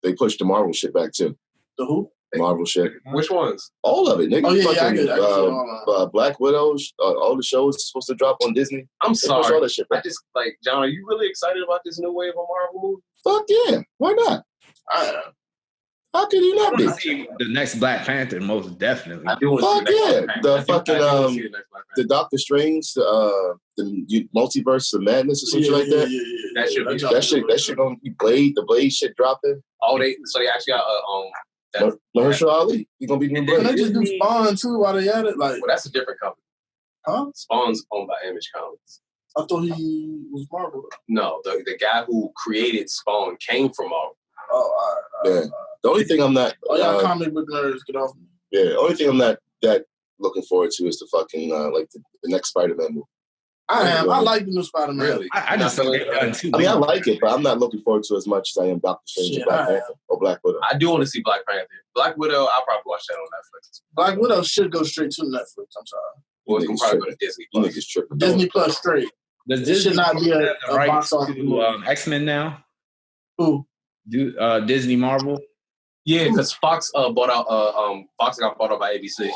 S2: They pushed the Marvel shit back too.
S3: The who?
S2: Marvel shit.
S4: Which ones?
S2: All of it, nigga.
S3: Oh, yeah, I get it.
S2: Black Widow, all the shows supposed to drop on Disney.
S4: I'm sorry.
S2: All that shit back.
S4: I just, like, John, are you really excited about this new wave of Marvel movie?
S2: Fuck yeah. Why not?
S3: I am.
S2: How could you not be?
S1: See the next Black Panther, most definitely.
S4: I do want to see the next Black Panther.
S2: The Doctor Strange, the Multiverse of Madness or something like that.
S3: Yeah.
S2: That shit gonna be the Blade shit dropping.
S4: So they actually got
S2: Mahershala Ali. He's gonna be doing Blade.
S3: Can they just do Spawn too while they at it? Like,
S4: well, that's a different company.
S3: Huh?
S4: Spawn's owned by Image Comics.
S3: I thought he was Marvel.
S4: No, the guy who created Spawn came from Marvel.
S3: Oh, all right.
S2: The only thing I'm not.
S3: Y'all comic book nerds, get off me.
S2: Yeah, the only thing I'm not that looking forward to is the fucking the next Spider-Man movie.
S3: I am. I like the new Spider-Man.
S4: Really?
S1: I just think they've done too.
S2: I mean, I like it, but I'm not looking forward to it as much as I am Doctor Strange or Black Panther or Black Widow.
S4: I do want to see Black Panther. Black Widow, I'll probably watch that on Netflix.
S3: Black Widow should go straight to Netflix. I'm sorry.
S4: Well, it's going to probably go to Disney Plus.
S2: You niggas tripping.
S3: Disney Plus straight.
S1: This
S3: should not be a box office movie.
S1: X-Men now?
S3: Who?
S1: Disney Marvel?
S4: Yeah, because Fox got bought out by ABC.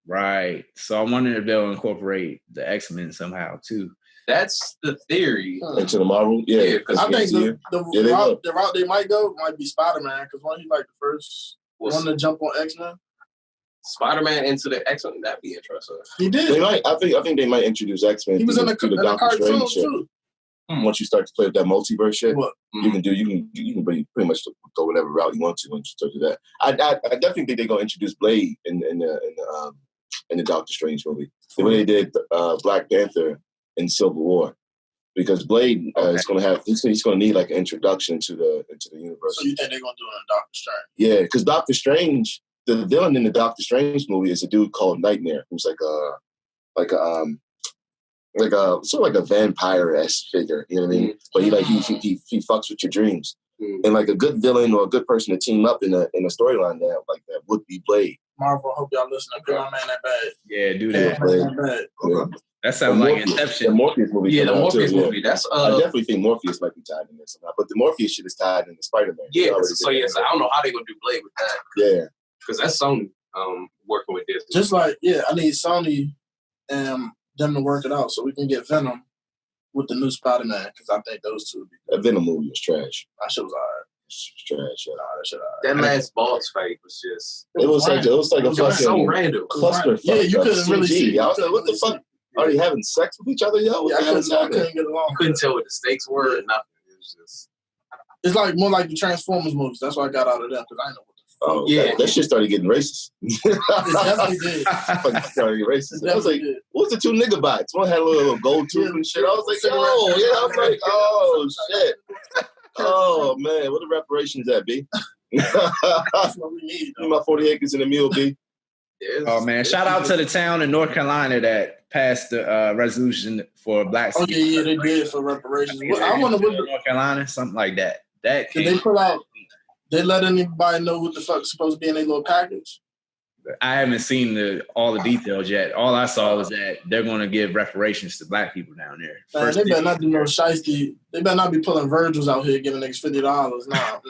S1: Right. So I'm wondering if they'll incorporate the X-Men somehow too.
S4: That's the theory.
S2: Into the Marvel? Yeah.
S4: Because
S3: I think the route they might go might be Spider-Man, because one, he like the first one to jump on X-Men.
S4: Spider-Man into the X-Men, that'd be interesting.
S3: He did.
S2: They might. I think they might introduce X-Men.
S3: He was in the
S2: Doctor Strange shit.
S3: too.
S2: Once you start to play with that multiverse shit,
S3: What?
S2: you can pretty much go whatever route you want to when you start to do that. I definitely think they're gonna introduce Blade in the Doctor Strange movie. The way they did Black Panther in Civil War, because Blade is gonna have he's gonna need like an introduction into the universe.
S3: So you think they're gonna do it in Doctor Strange?
S2: Yeah, because Doctor Strange, the villain in the Doctor Strange movie is a dude called Nightmare, who's like sort of like a vampire-esque figure, you know what I mean? But he fucks with your dreams. And like a good villain or a good person to team up in a storyline that would be Blade.
S3: Marvel, I hope y'all listening. Put my man that bad.
S1: Yeah, do that.
S2: Yeah.
S1: That sounds like Inception.
S2: The Morpheus movie.
S4: Yeah, the Morpheus movie. That's
S2: I definitely think Morpheus might be tied in there somehow. But the Morpheus shit is tied into Spider-Man.
S4: Yeah, so I don't know how they're gonna do Blade with that.
S2: Yeah.
S4: Because that's Sony working with Disney.
S3: Just like, I need Sony and them to work it out so we can get Venom with the new Spider-Man, because I think those two would be good.
S2: That Venom movie was trash.
S3: That shit was alright.
S2: It's trash. Yeah.
S3: Nah, that shit alright.
S4: That last boss fight was just...
S2: It was like a fucking
S4: so random.
S2: cluster.
S3: Yeah, you couldn't really see.
S2: I was like, what the fuck? Are they having sex with each other, yo?
S3: I couldn't get along.
S4: You couldn't tell what the stakes were or nothing. It was just...
S3: It's like more like the Transformers movies. That's why I got out of them, because I know what the fuck.
S2: Oh, yeah. That shit started getting racist.
S3: It definitely did.
S2: Started getting racist. I was like, what's the two nigga bots? One had a little gold tooth and shit. I was like, I was like, oh, shit. Oh, man, what the reparations at, B?
S3: That's what we need.
S2: Give me my 40 acres and a mule, B.
S1: Oh, man. Shout out to the town in North Carolina that passed the resolution for Black
S3: people. Okay, yeah, they did for reparations. I wonder what
S1: North Carolina, something like that.
S3: Did they put out... They let anybody know what the fuck's supposed to be in their little package?
S1: I haven't seen all the details yet. All I saw was that they're going to give reparations to Black people down there.
S3: Man, they better not do no shiesty. They better not be pulling Virgils out here giving niggas $50. Nah.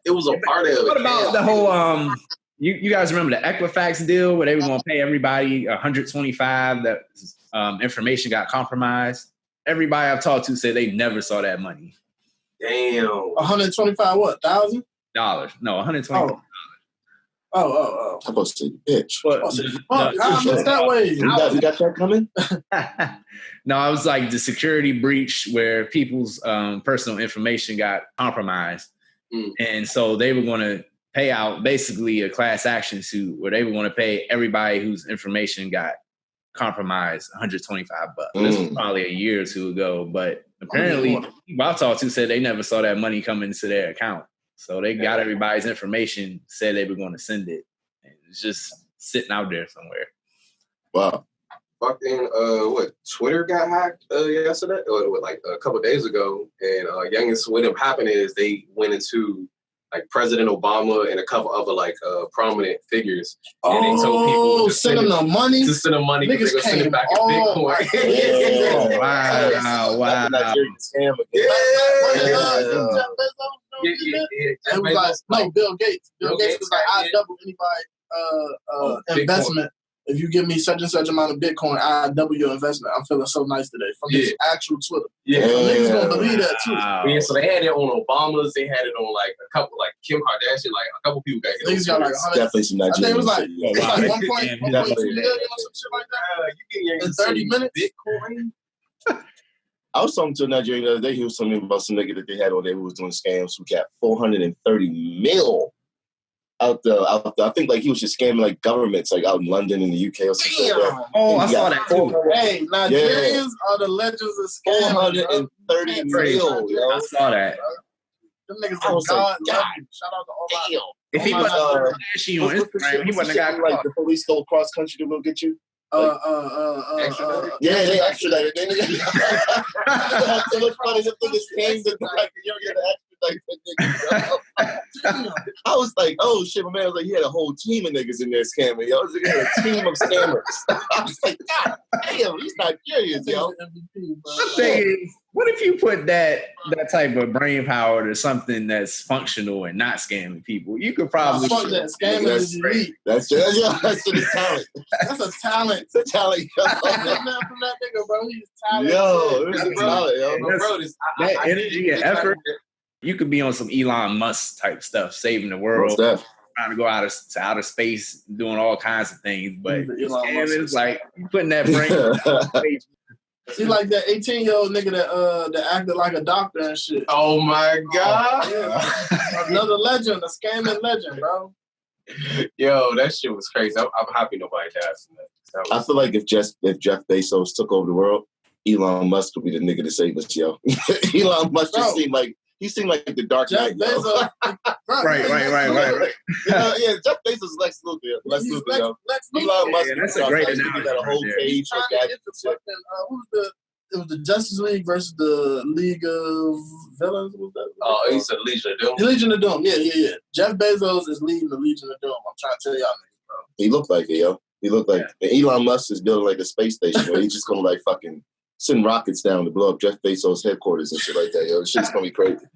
S4: It was a part of it.
S1: What about the whole you guys remember the Equifax deal where they were going to pay everybody $125 that information got compromised? Everybody I've talked to said they never saw that money.
S4: Damn.
S3: 125 what? $1,000?
S1: No, 120.
S3: Oh.
S2: I'm supposed to say, bitch.
S3: I missed that way.
S2: You got that coming?
S1: No, I was like the security breach where people's personal information got compromised. And so they were going to pay out basically a class action suit where they were going to pay everybody whose information got compromised $125. This was probably a year or two ago, but apparently people I talked to said they never saw that money come into their account. So they got everybody's information, said they were going to send it, and it's just sitting out there somewhere.
S2: Wow.
S4: Fucking Twitter got hacked yesterday, or like a couple of days ago, and youngest what happened is they went into like President Obama and a couple other like prominent figures, and they told people to
S3: send them the money.
S4: To send them money because they're gonna send it back in Bitcoin.
S1: Wow.
S3: It was like, no, Bill Gates. Bill Gates was like, I double anybody investment. If you give me such and such amount of Bitcoin, I double your investment. I'm feeling so nice today from this actual Twitter.
S4: Yeah,
S3: so niggas gonna believe that too.
S4: Yeah, so they had it on Obama's. They had it on like a couple, like Kim Kardashian. Like a couple people got hit.
S3: Niggas got like
S2: definitely some Nigerian.
S3: I think it was like
S2: shit,
S3: it's like 1.2 million or some shit like that.
S4: You get
S3: in 30 minutes.
S4: Bitcoin.
S2: I was talking to a Nigerian the other day. He was telling me about some nigga that they had on there who was doing scams who got 430 mil out there. I think like he was just scamming like governments like out in London and the UK or something. Like
S1: Oh, I saw that too.
S3: Hey, Nigerians are the legends of scamming.
S2: 430 mil, yo.
S1: I saw that.
S3: Them niggas like God. Shout out to all my.
S1: If he wasn't flashy on Instagram, he wouldn't have got
S2: like the police go cross country to go get you.
S3: Yeah,
S2: they extradited. They have so much money. The niggas came to like you get extradite. I was like, oh shit, my man was like, he had a whole team of niggas in there scamming. Yo, he had a team of scammers. I was like, God damn, he's not curious, yo.
S1: What if you put that type of brain power to something that's functional and not scamming people? You could probably
S3: scamming is elite.
S2: That's the talent.
S3: That's a talent.
S2: It's a talent. Yo.
S3: From that nigga, bro. He's talented.
S2: Yo, it's a talent, yo.
S4: Bro,
S1: that energy and effort. You could be on some Elon Musk type stuff, saving the world, trying to go out of outer space, doing all kinds of things. But it's like you putting that brain.
S3: See, like that 18-year-old nigga that acted like a doctor and shit.
S4: Oh my God!
S3: Another legend, a scamming legend, bro.
S4: Yo, that shit was crazy. I'm happy nobody died from that.
S2: I feel like if Jeff Bezos took over the world, Elon Musk would be the nigga to save us, yo. Elon Musk just seemed like the Dark Knight.
S1: Bezos, right.
S2: Yeah, Jeff Bezos is Lex Luthor. Lex Luthor, yo. Elon Musk,
S1: that's a great analogy.
S2: Got a whole cage for gadgets.
S3: It was the Justice League versus the League of Villains. What was that?
S4: Oh, he said Legion of Doom.
S3: The Legion of Doom. Yeah. Jeff Bezos is leading the Legion of Doom. I'm trying to tell y'all niggas, bro.
S2: He looked like it, yo. He looked like and Elon Musk is building like a space station where he's just gonna like fucking send rockets down to blow up Jeff Bezos' headquarters and shit like that, yo. This shit's gonna be crazy.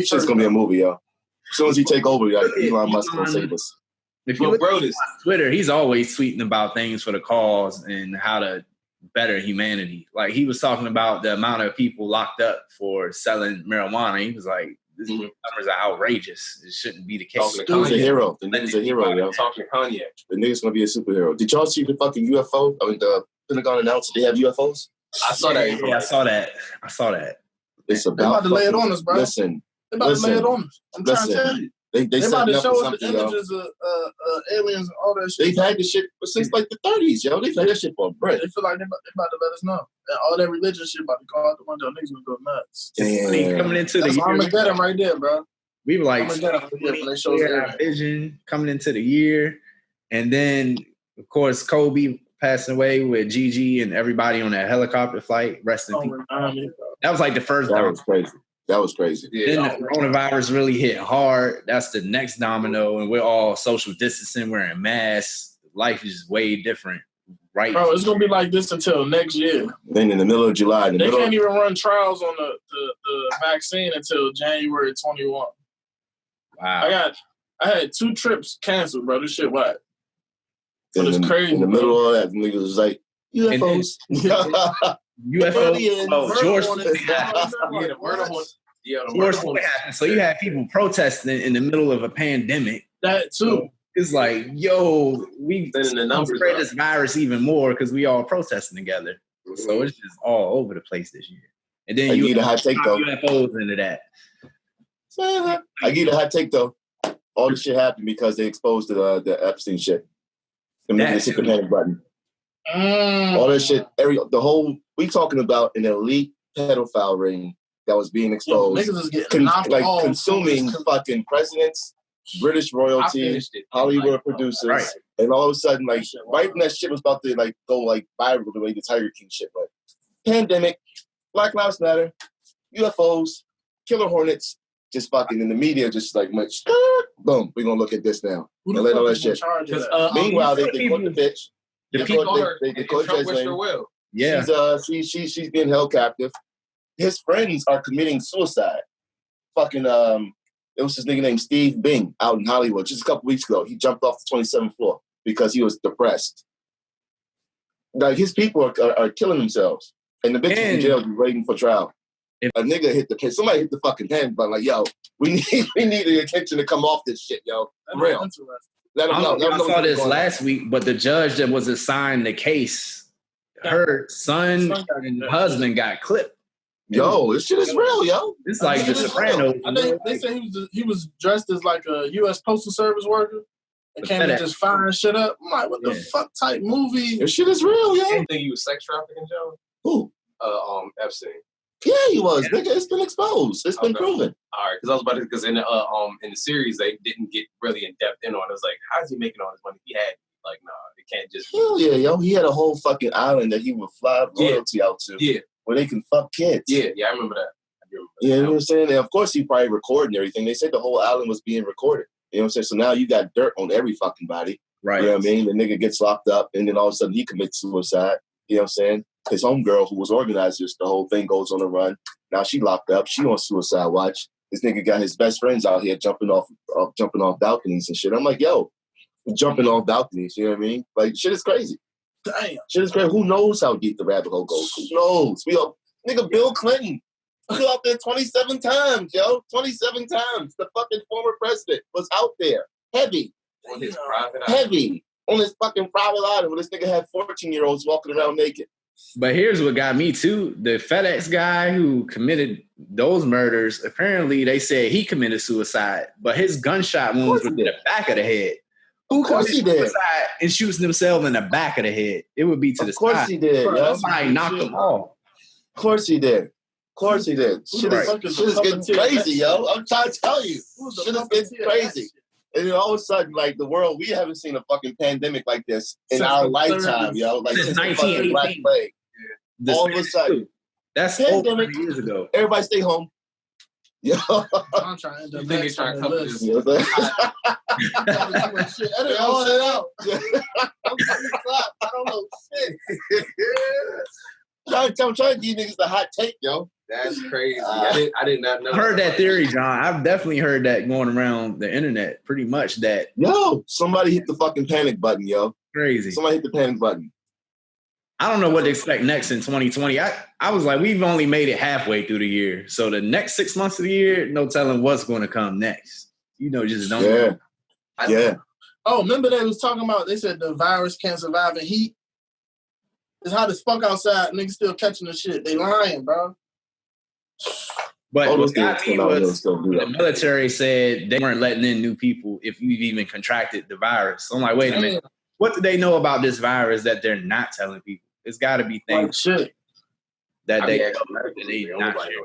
S2: Shit's gonna be a movie, yo. As soon as he take over, Elon Musk gonna save us.
S1: If you look on Twitter, he's always tweeting about things for the cause and how to better humanity. Like he was talking about the amount of people locked up for selling marijuana. He was like, "These numbers are outrageous. It shouldn't be the case."
S2: He's a hero. The nigga's a hero, yo.
S4: Talking to Kanye.
S2: The nigga's gonna be a superhero. Did y'all see the fucking UFO? I mean, the Pentagon announced they have UFOs.
S4: I saw that.
S1: Yeah, I saw that.
S2: It's about
S3: they about to lay it on us, bro.
S2: Listen.
S3: They about to lay it on us. I'm trying to tell you.
S2: They
S3: about to show us the
S2: yo.
S3: images of aliens and all that shit.
S2: They've had this shit since like the 30s, yo. They've had that shit for a break.
S3: They feel like they about to let us know. And all that religion shit about to go out the window. Niggas gonna go nuts.
S2: Damn.
S1: Coming into the year,
S3: Armageddon right there, bro.
S1: We were like, vision coming into the year. And then, of course, Kobe passing away with Gigi and everybody on that helicopter flight. Rest in peace. That was like the first
S2: domino. That was crazy.
S1: Yeah. Then the coronavirus really hit hard. That's the next domino. And we're all social distancing, wearing masks. Life is way different. Right.
S3: Bro, it's going to be like this until next year.
S2: Then in the middle of July.
S3: They can't even run trials on the vaccine until January 21.
S1: Wow.
S3: I had 2 trips canceled, bro. This shit whack. But it's crazy.
S2: In the middle of that, niggas was like, UFOs.
S1: UFOs. Oh, George.
S4: Yeah,
S1: so you had people protesting in the middle of a pandemic.
S3: That too.
S1: So it's like, yo, we spread this virus even more because we all protesting together. Mm-hmm. So it's just all over the place this year. And then you
S2: get a hot take though.
S1: UFOs into that.
S2: I get a hot take though. All this shit happened because they exposed the Epstein shit. The niggas hit the panic button. All that shit. We talking about an elite pedophile ring that was being exposed, consuming fucking presidents, British royalty, Hollywood producers, and all of a sudden, right when that shit was about to go viral the way the Tiger King shit went. Pandemic, Black Lives Matter, UFOs, killer hornets, just fucking in the media, just boom, we're gonna look at this now and let all that shit. Meanwhile, they caught the bitch. They caught Jessamine. Yeah, she's being held captive. His friends are committing suicide. Fucking it was this nigga named Steve Bing out in Hollywood just a couple weeks ago. He jumped off the 27th floor because he was depressed. Like his people are killing themselves, and the bitch is in jail waiting for trial. If a nigga somebody hit the fucking hand button, like, yo, we need the attention to come off this shit, yo. For real.
S1: I saw this last week, but the judge that was assigned the case, her son and husband got clipped.
S2: Yo, this shit is real, yo.
S1: It's like The Sopranos.
S3: I think they said he was dressed as like a U.S. Postal Service worker and came and just firing shit up. I'm like, what the fuck type movie?
S2: This shit is real, yo.
S4: You think he was sex trafficking, Joe?
S2: Who?
S4: Epstein.
S2: Yeah, he was. Nigga, it's been exposed. It's been proven.
S4: All right, because I was about to, because in the series they didn't get really in depth in on it. It was like, how's he making all this money? He had it can't just.
S2: Hell yeah, yo. He had a whole fucking island that he would fly royalty out to.
S4: Yeah.
S2: Where they can fuck kids.
S4: Yeah, I remember that.
S2: You know what I'm saying? And of course he probably recording everything. They said the whole island was being recorded. You know what I'm saying? So now you got dirt on every fucking body.
S1: Right.
S2: You know what I mean? The nigga gets locked up and then all of a sudden he commits suicide. You know what I'm saying? His homegirl who was organizing the whole thing goes on a run. Now she locked up. She on suicide watch. This nigga got his best friends out here jumping off balconies and shit. I'm like, yo, jumping off balconies. You know what I mean? Like, shit is crazy.
S3: Damn.
S2: Shit is crazy. Who knows how deep the rabbit hole goes? Who knows? Nigga, Bill Clinton was out there 27 times, yo. 27 times. The fucking former president was out there. Heavy.
S4: On his private
S2: Heavy. On his fucking private island where this nigga had 14-year-olds walking around naked.
S1: But here's what got me too. The FedEx guy who committed those murders, apparently they said he committed suicide, but his gunshot wounds were in the back of the head. Who commits suicide and shoots themselves in the back of the head? It would be to the side.
S2: Of course he did.
S1: Somebody knocked him off.
S2: Of course he did. Shit is getting crazy, yo. I'm trying to tell you. Shit is getting crazy. And then all of a sudden, like the world, we haven't seen a fucking pandemic like this in our lifetime, yo. Like since the fucking Black Plague. All of a sudden.
S1: That's over 30 years ago.
S2: Everybody stay home. Yo.
S3: I'm trying to end up next on the list.
S2: You know what I'm saying?
S3: Edit all that out. I don't know shit.
S2: I'm trying to give niggas the hot take, yo.
S4: That's crazy. I did not know.
S1: I heard that theory, John. I've definitely heard that going around the internet. Pretty much that.
S2: Yo, somebody hit the fucking panic button, yo.
S1: Crazy.
S2: Somebody hit the panic button.
S1: I don't know what to expect next in 2020. I was like, we've only made it halfway through the year. So the next 6 months of the year, no telling what's going to come next. Just don't know.
S2: Yeah.
S3: Oh, remember they was talking about, they said the virus can't survive in heat? It's hot as fuck outside. Niggas still catching the shit. They lying, bro.
S1: But what got me was the military said they weren't letting in new people if you've even contracted the virus. So I'm like, wait a minute. What do they know about this virus that they're not telling people? It's got to be things that they not sure.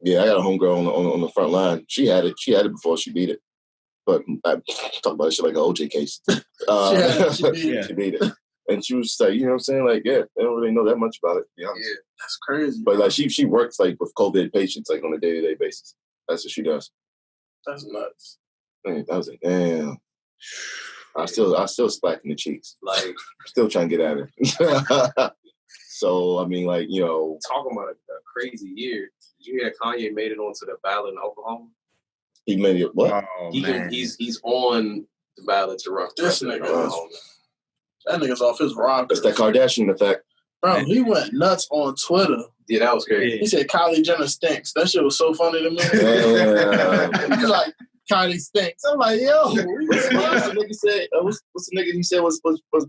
S2: Yeah, I got a homegirl on the front line. She had it before she beat it. But I talk about shit like an OJ case. She beat it. And she was like, you know what I'm saying? Like, yeah, they don't really know that much about it, to be honest.
S3: Yeah, that's crazy.
S2: But like she works like with COVID patients like on a day-to-day basis. That's what she does.
S3: That's nuts.
S2: Man, I was like, damn. I still splack in the cheeks.
S4: Like,
S2: still trying to get at her. So I mean, like, you know,
S4: talking about a crazy year. Did you hear Kanye made it onto the ballot in Oklahoma?
S2: He made it what?
S1: Oh,
S4: he's on the ballot to run.
S3: This nigga, that nigga's off his rocker.
S2: It's that Kardashian effect.
S3: Bro, he went nuts on Twitter.
S4: Yeah, that was crazy.
S3: He said Kylie Jenner stinks. That shit was so funny to me. He's like, Kylie stinks. I'm like, yo.
S2: What's the nigga said? What's the nigga he said was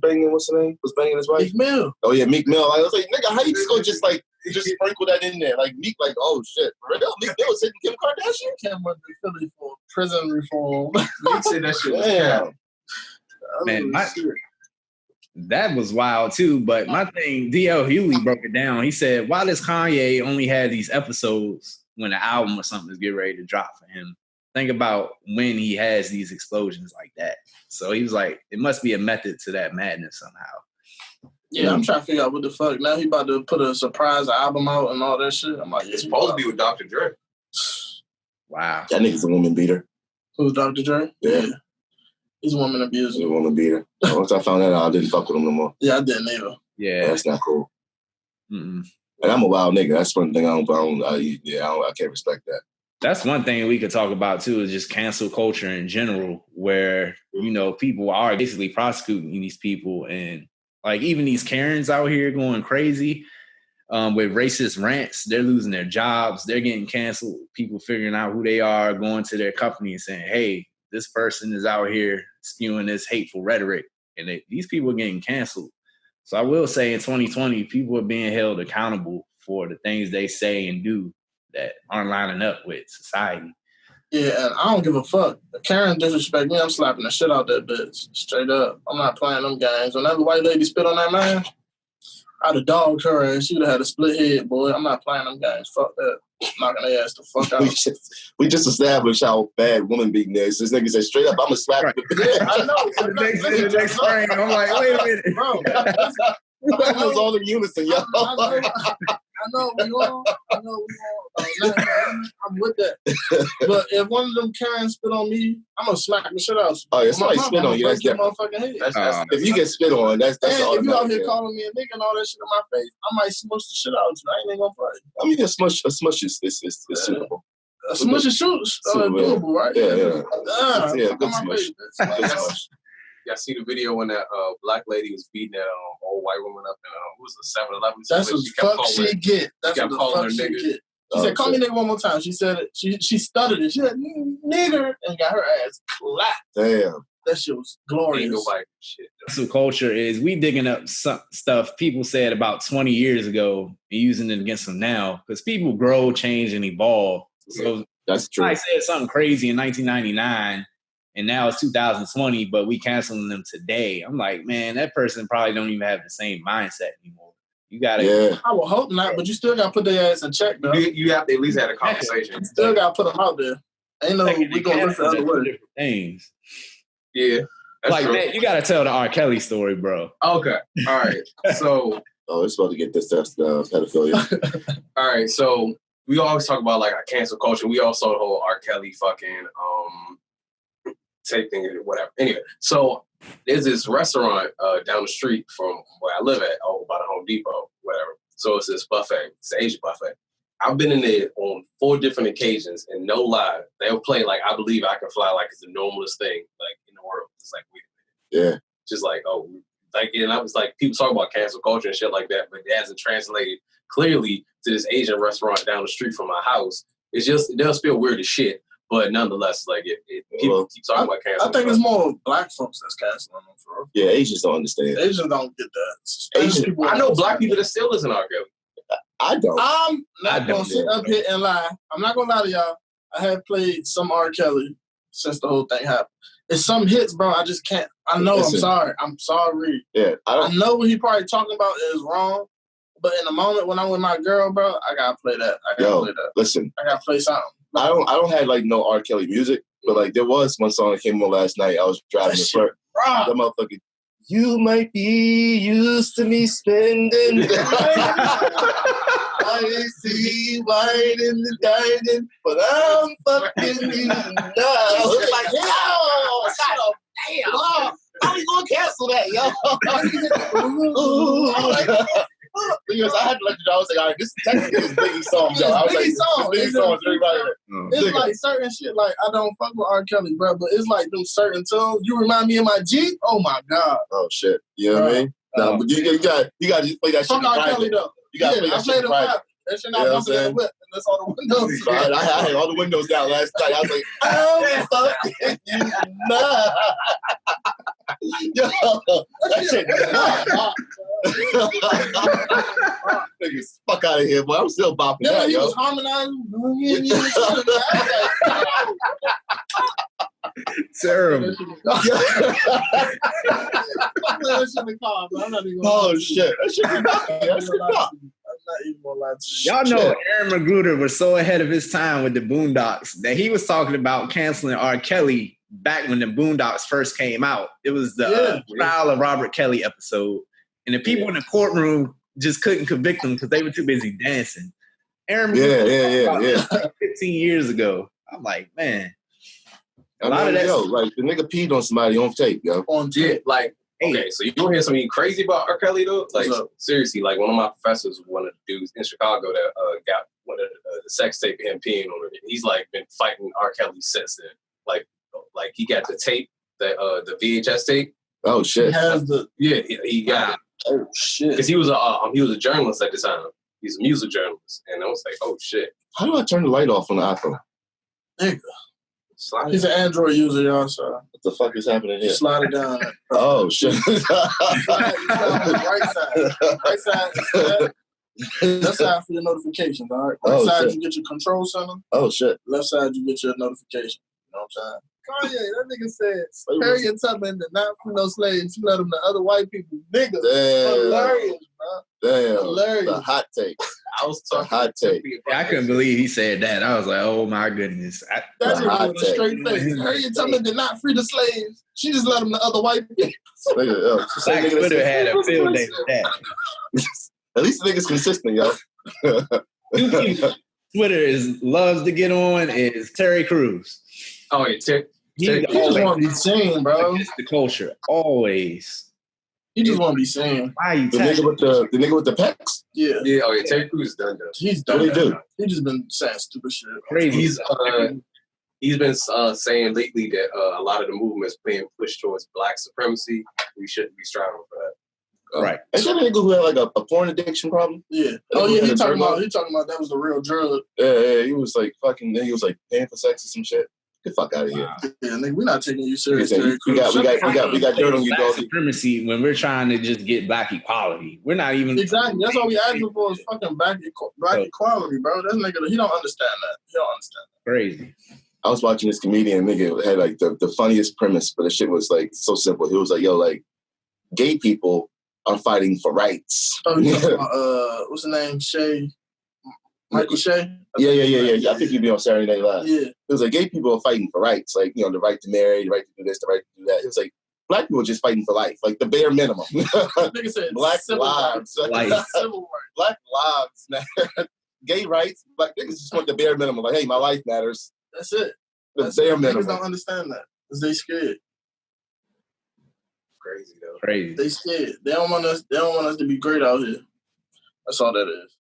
S2: banging? What's the name? Was banging his wife?
S3: Meek Mill.
S2: Oh yeah, Meek Mill. I was like, nigga, how you just go just sprinkle that in there? Like Meek, like, oh shit, for real? Meek Mill was hitting Kim Kardashian.
S3: Came up to Philly for prison reform.
S4: Meek said that shit was
S1: Man, that was wild too. But my thing, D.L. Hewley broke it down. He said, why does Kanye only have these episodes when an album or something is getting ready to drop for him? Think about when he has these explosions like that. So he was like, it must be a method to that madness somehow.
S3: Yeah, I'm trying to figure out what the fuck. Now he about to put a surprise album out and all that shit. I'm like,
S4: It's supposed to be with Dr. Dre.
S1: Wow.
S2: That nigga's a woman beater.
S3: Who's Dr. Dre?
S2: Yeah.
S3: He's a woman abuser.
S2: He's a woman beater. Once I found that out, I didn't fuck with him no more.
S3: Yeah, I didn't either.
S1: Yeah.
S2: That's not cool.
S1: Mm-mm.
S2: And I'm a wild nigga. That's one thing I can't respect that.
S1: That's one thing we could talk about too, is just cancel culture in general, where, you know, people are basically prosecuting these people, and like even these Karens out here going crazy with racist rants, they're losing their jobs, they're getting canceled, people figuring out who they are, going to their company and saying, hey, this person is out here spewing this hateful rhetoric, and these people are getting canceled. So I will say in 2020, people are being held accountable for the things they say and do that aren't lining up with society.
S3: Yeah, and I don't give a fuck. If Karen disrespect me, I'm slapping the shit out that bitch. Straight up. I'm not playing them games. When that white lady spit on that man, I'd have dogged her and she would have had a split head, boy. I'm not playing them games. Fuck that. Knocking their ass the fuck out.
S2: We just established how bad woman beating is. This nigga said straight up, I'm going to slap
S1: right.
S3: Yeah, I know.
S1: The next spring, I'm like, wait a minute.
S3: Bro,
S2: that was all in unison, yo.
S3: I know we all. I'm with that. But if one of them Karens spit on me, I'm gonna smack the shit out.
S2: Oh, if somebody spit on you, that's different. If you get spit on, that's all.
S3: If you out here calling me a nigga and all that shit in my face, I might smush the shit out of you. I ain't even gonna fight.
S2: I mean, a smush is suitable.
S3: A smush is doable, right?
S2: Yeah, good smush.
S4: Y'all see the video when that black lady was beating that old white woman up in what was it, 7-Eleven?
S3: That's what the fuck she get. That's what the fuck she get. She said, call me nigga one more time. She said it. She stuttered it. She said, nigger, and got her ass clapped.
S2: Damn.
S3: That shit was glorious.
S1: So culture is we digging up stuff people said about 20 years ago and using it against them now, because people grow, change, and evolve. So
S2: that's true.
S1: I said something crazy in 1999, and now it's 2020, but we canceling them today. I'm like, man, that person probably don't even have the same mindset anymore. You gotta.
S2: Yeah.
S3: I would hope not, but you still gotta put their ass in check, though.
S4: You have to at least have a conversation.
S3: You still gotta put them out there. Ain't no we gonna look for other words.
S1: Things.
S4: Yeah.
S1: Like true. That, you gotta tell the R. Kelly story, bro.
S4: Okay. All right. So.
S2: It's about to get this stuff pedophilia.
S4: All right. So we always talk about like a cancel culture. We all saw the whole R. Kelly fucking tape thing or whatever. Anyway, so there's this restaurant down the street from where I live at, by the Home Depot, whatever. So it's this buffet. It's an Asian buffet. I've been in there on 4 different occasions, and no lie, they'll play like I Believe I Can Fly, like it's the normalest thing like in the world. It's like, wait a minute.
S2: Yeah.
S4: Just like, like, and I was like, people talk about cancel culture and shit like that, but it hasn't translated clearly to this Asian restaurant down the street from my house. It's just, it does feel weird as shit. But nonetheless, like people keep talking about canceling.
S3: I think it's more black folks that's canceling them for real.
S2: Yeah, Asians don't understand.
S3: Asians don't get that.
S4: I know black people that still listen to R. Kelly.
S2: I don't.
S3: I'm not going to sit up here and lie. I'm not going to lie to y'all. I have played some R. Kelly since the whole thing happened. It's some hits, bro. I just can't. I know. Listen, I'm sorry. I'm sorry.
S2: Yeah,
S3: I know what he probably talking about is wrong. But in the moment when I'm with my girl, bro, I got to play that.
S2: Listen.
S3: I got to play something.
S2: I don't have like no R. Kelly music, but like there was one song that came on last night. I was driving the truck. That motherfucker. You might be used to me spending. I see white in the dining, but I'm fucking you now. It's like, yo, shut up, damn. How we gonna cancel that, yo? Because I had to let you know, I was like, all right, this is Biggie's song, yo. I was like, Biggie's song is everybody.
S3: It's like certain shit, like, I don't fuck with R. Kelly, bro, but it's like them certain tunes. You remind me of my Jeep? Oh, my God.
S2: Oh, shit. You know what I mean? No, but you got to just play that shit
S3: Fuck
S2: in
S3: R.
S2: private.
S3: Kelly though.
S2: You got to play that shit in private.
S3: That shit not bumping in the whip, and that's all the windows.
S2: I had all the windows down last night. I was like, oh, fuck you, nah. Yo, that shit, niggas, fuck out of here, boy. I'm still bopping that,
S3: he
S2: yo.
S3: was harmonizing.
S1: Terrible.
S2: Oh, shit. That shit be knocking. That shit knock.
S3: I'm not even gonna lie to you.
S1: Y'all know Aaron Magruder was so ahead of his time with the Boondocks that he was talking about canceling R. Kelly back when the Boondocks first came out. It was the trial of Robert Kelly episode. And the people in the courtroom just couldn't convict him because they were too busy dancing. Aaron Magruder 15 years ago. I'm like, man.
S2: A lot of that, yo, like the nigga peed on somebody on tape, yo.
S4: On tape, like, okay, so you don't hear something crazy about R. Kelly though? Like, seriously, like one of my professors, one of the dudes in Chicago that got one of the sex tape of him peeing on her. He's like been fighting R. Kelly since then. Like he got the tape, the VHS tape.
S2: Oh shit!
S3: He has
S4: he got it.
S3: Oh shit!
S4: Because he was a journalist at the time. He's a music journalist, and I was like, oh shit.
S2: How do I turn the light off on the iPhone?
S3: Nigga. He's an Android user, y'all, so.
S2: What the fuck is happening here?
S3: Slide it down.
S2: Oh, shit.
S3: Right side. Left side for your notifications, all right? Right side, you get your control center.
S2: Oh, shit.
S3: Left side, you get your notification. You know what I'm saying? Kanye, that nigga said, Harriet Tubman did not free no slaves. She let them to other white people. Nigga.
S2: Damn.
S3: Hilarious, bro.
S2: Damn.
S3: Hilarious.
S2: The hot take.
S4: I was talking
S2: hot take.
S1: I couldn't believe he said that. I was like, oh my goodness.
S3: That's a straight face. Harriet Tubman did not free the slaves. She just let them to other white people.
S1: Black Twitter had a field day with that.
S2: At least the nigga's consistent, yo.
S1: Twitter loves to get on is Terry Crews.
S4: Oh, yeah,
S3: he just want to be seen, bro.
S1: It's the culture, always.
S3: He just want to be seen.
S2: Why you the nigga with the pecs?
S3: Yeah.
S4: Yeah. Oh yeah. Terry Crews done that.
S3: He's done. What do? He just been saying stupid shit.
S1: Crazy.
S4: He's been saying lately that a lot of the movements being pushed towards black supremacy. We shouldn't be striving for that.
S1: Right.
S2: Is that a nigga who had like a porn addiction problem?
S3: Yeah. Oh yeah. He talking about that was the real drug.
S2: Yeah. He was like fucking. He was like paying for sex or some shit. Get the fuck out of here.
S3: Yeah, nigga, we're not taking you serious.
S2: We got dirt on you, dog.
S1: Supremacy when we're trying to just get black equality. We're not even
S3: exactly. That's all we asking for is fucking black equality, bro. That nigga, he don't understand that. He don't understand that.
S1: Crazy.
S2: I was watching this comedian, nigga had like the funniest premise, but the shit was like so simple. He was like, yo, like gay people are fighting for rights.
S3: Oh, you talking about, what's the name? Michael Shea?
S2: Yeah. I think he'd be on Saturday Night Live.
S3: Yeah.
S2: It was like gay people are fighting for rights, like, you know, the right to marry, the right to do this, the right to do that. It was like black people are just fighting for life, like the bare minimum.
S3: Nigga said
S2: black lives.
S3: Civil rights.
S2: Black lives. Gay rights. Black niggas just want the bare minimum. Like, hey, my life matters.
S3: That's it.
S2: The bare minimum.
S3: Niggas don't understand that because they scared.
S4: Crazy though.
S1: Crazy.
S3: They scared. They don't want us to be great out here. That's all that is.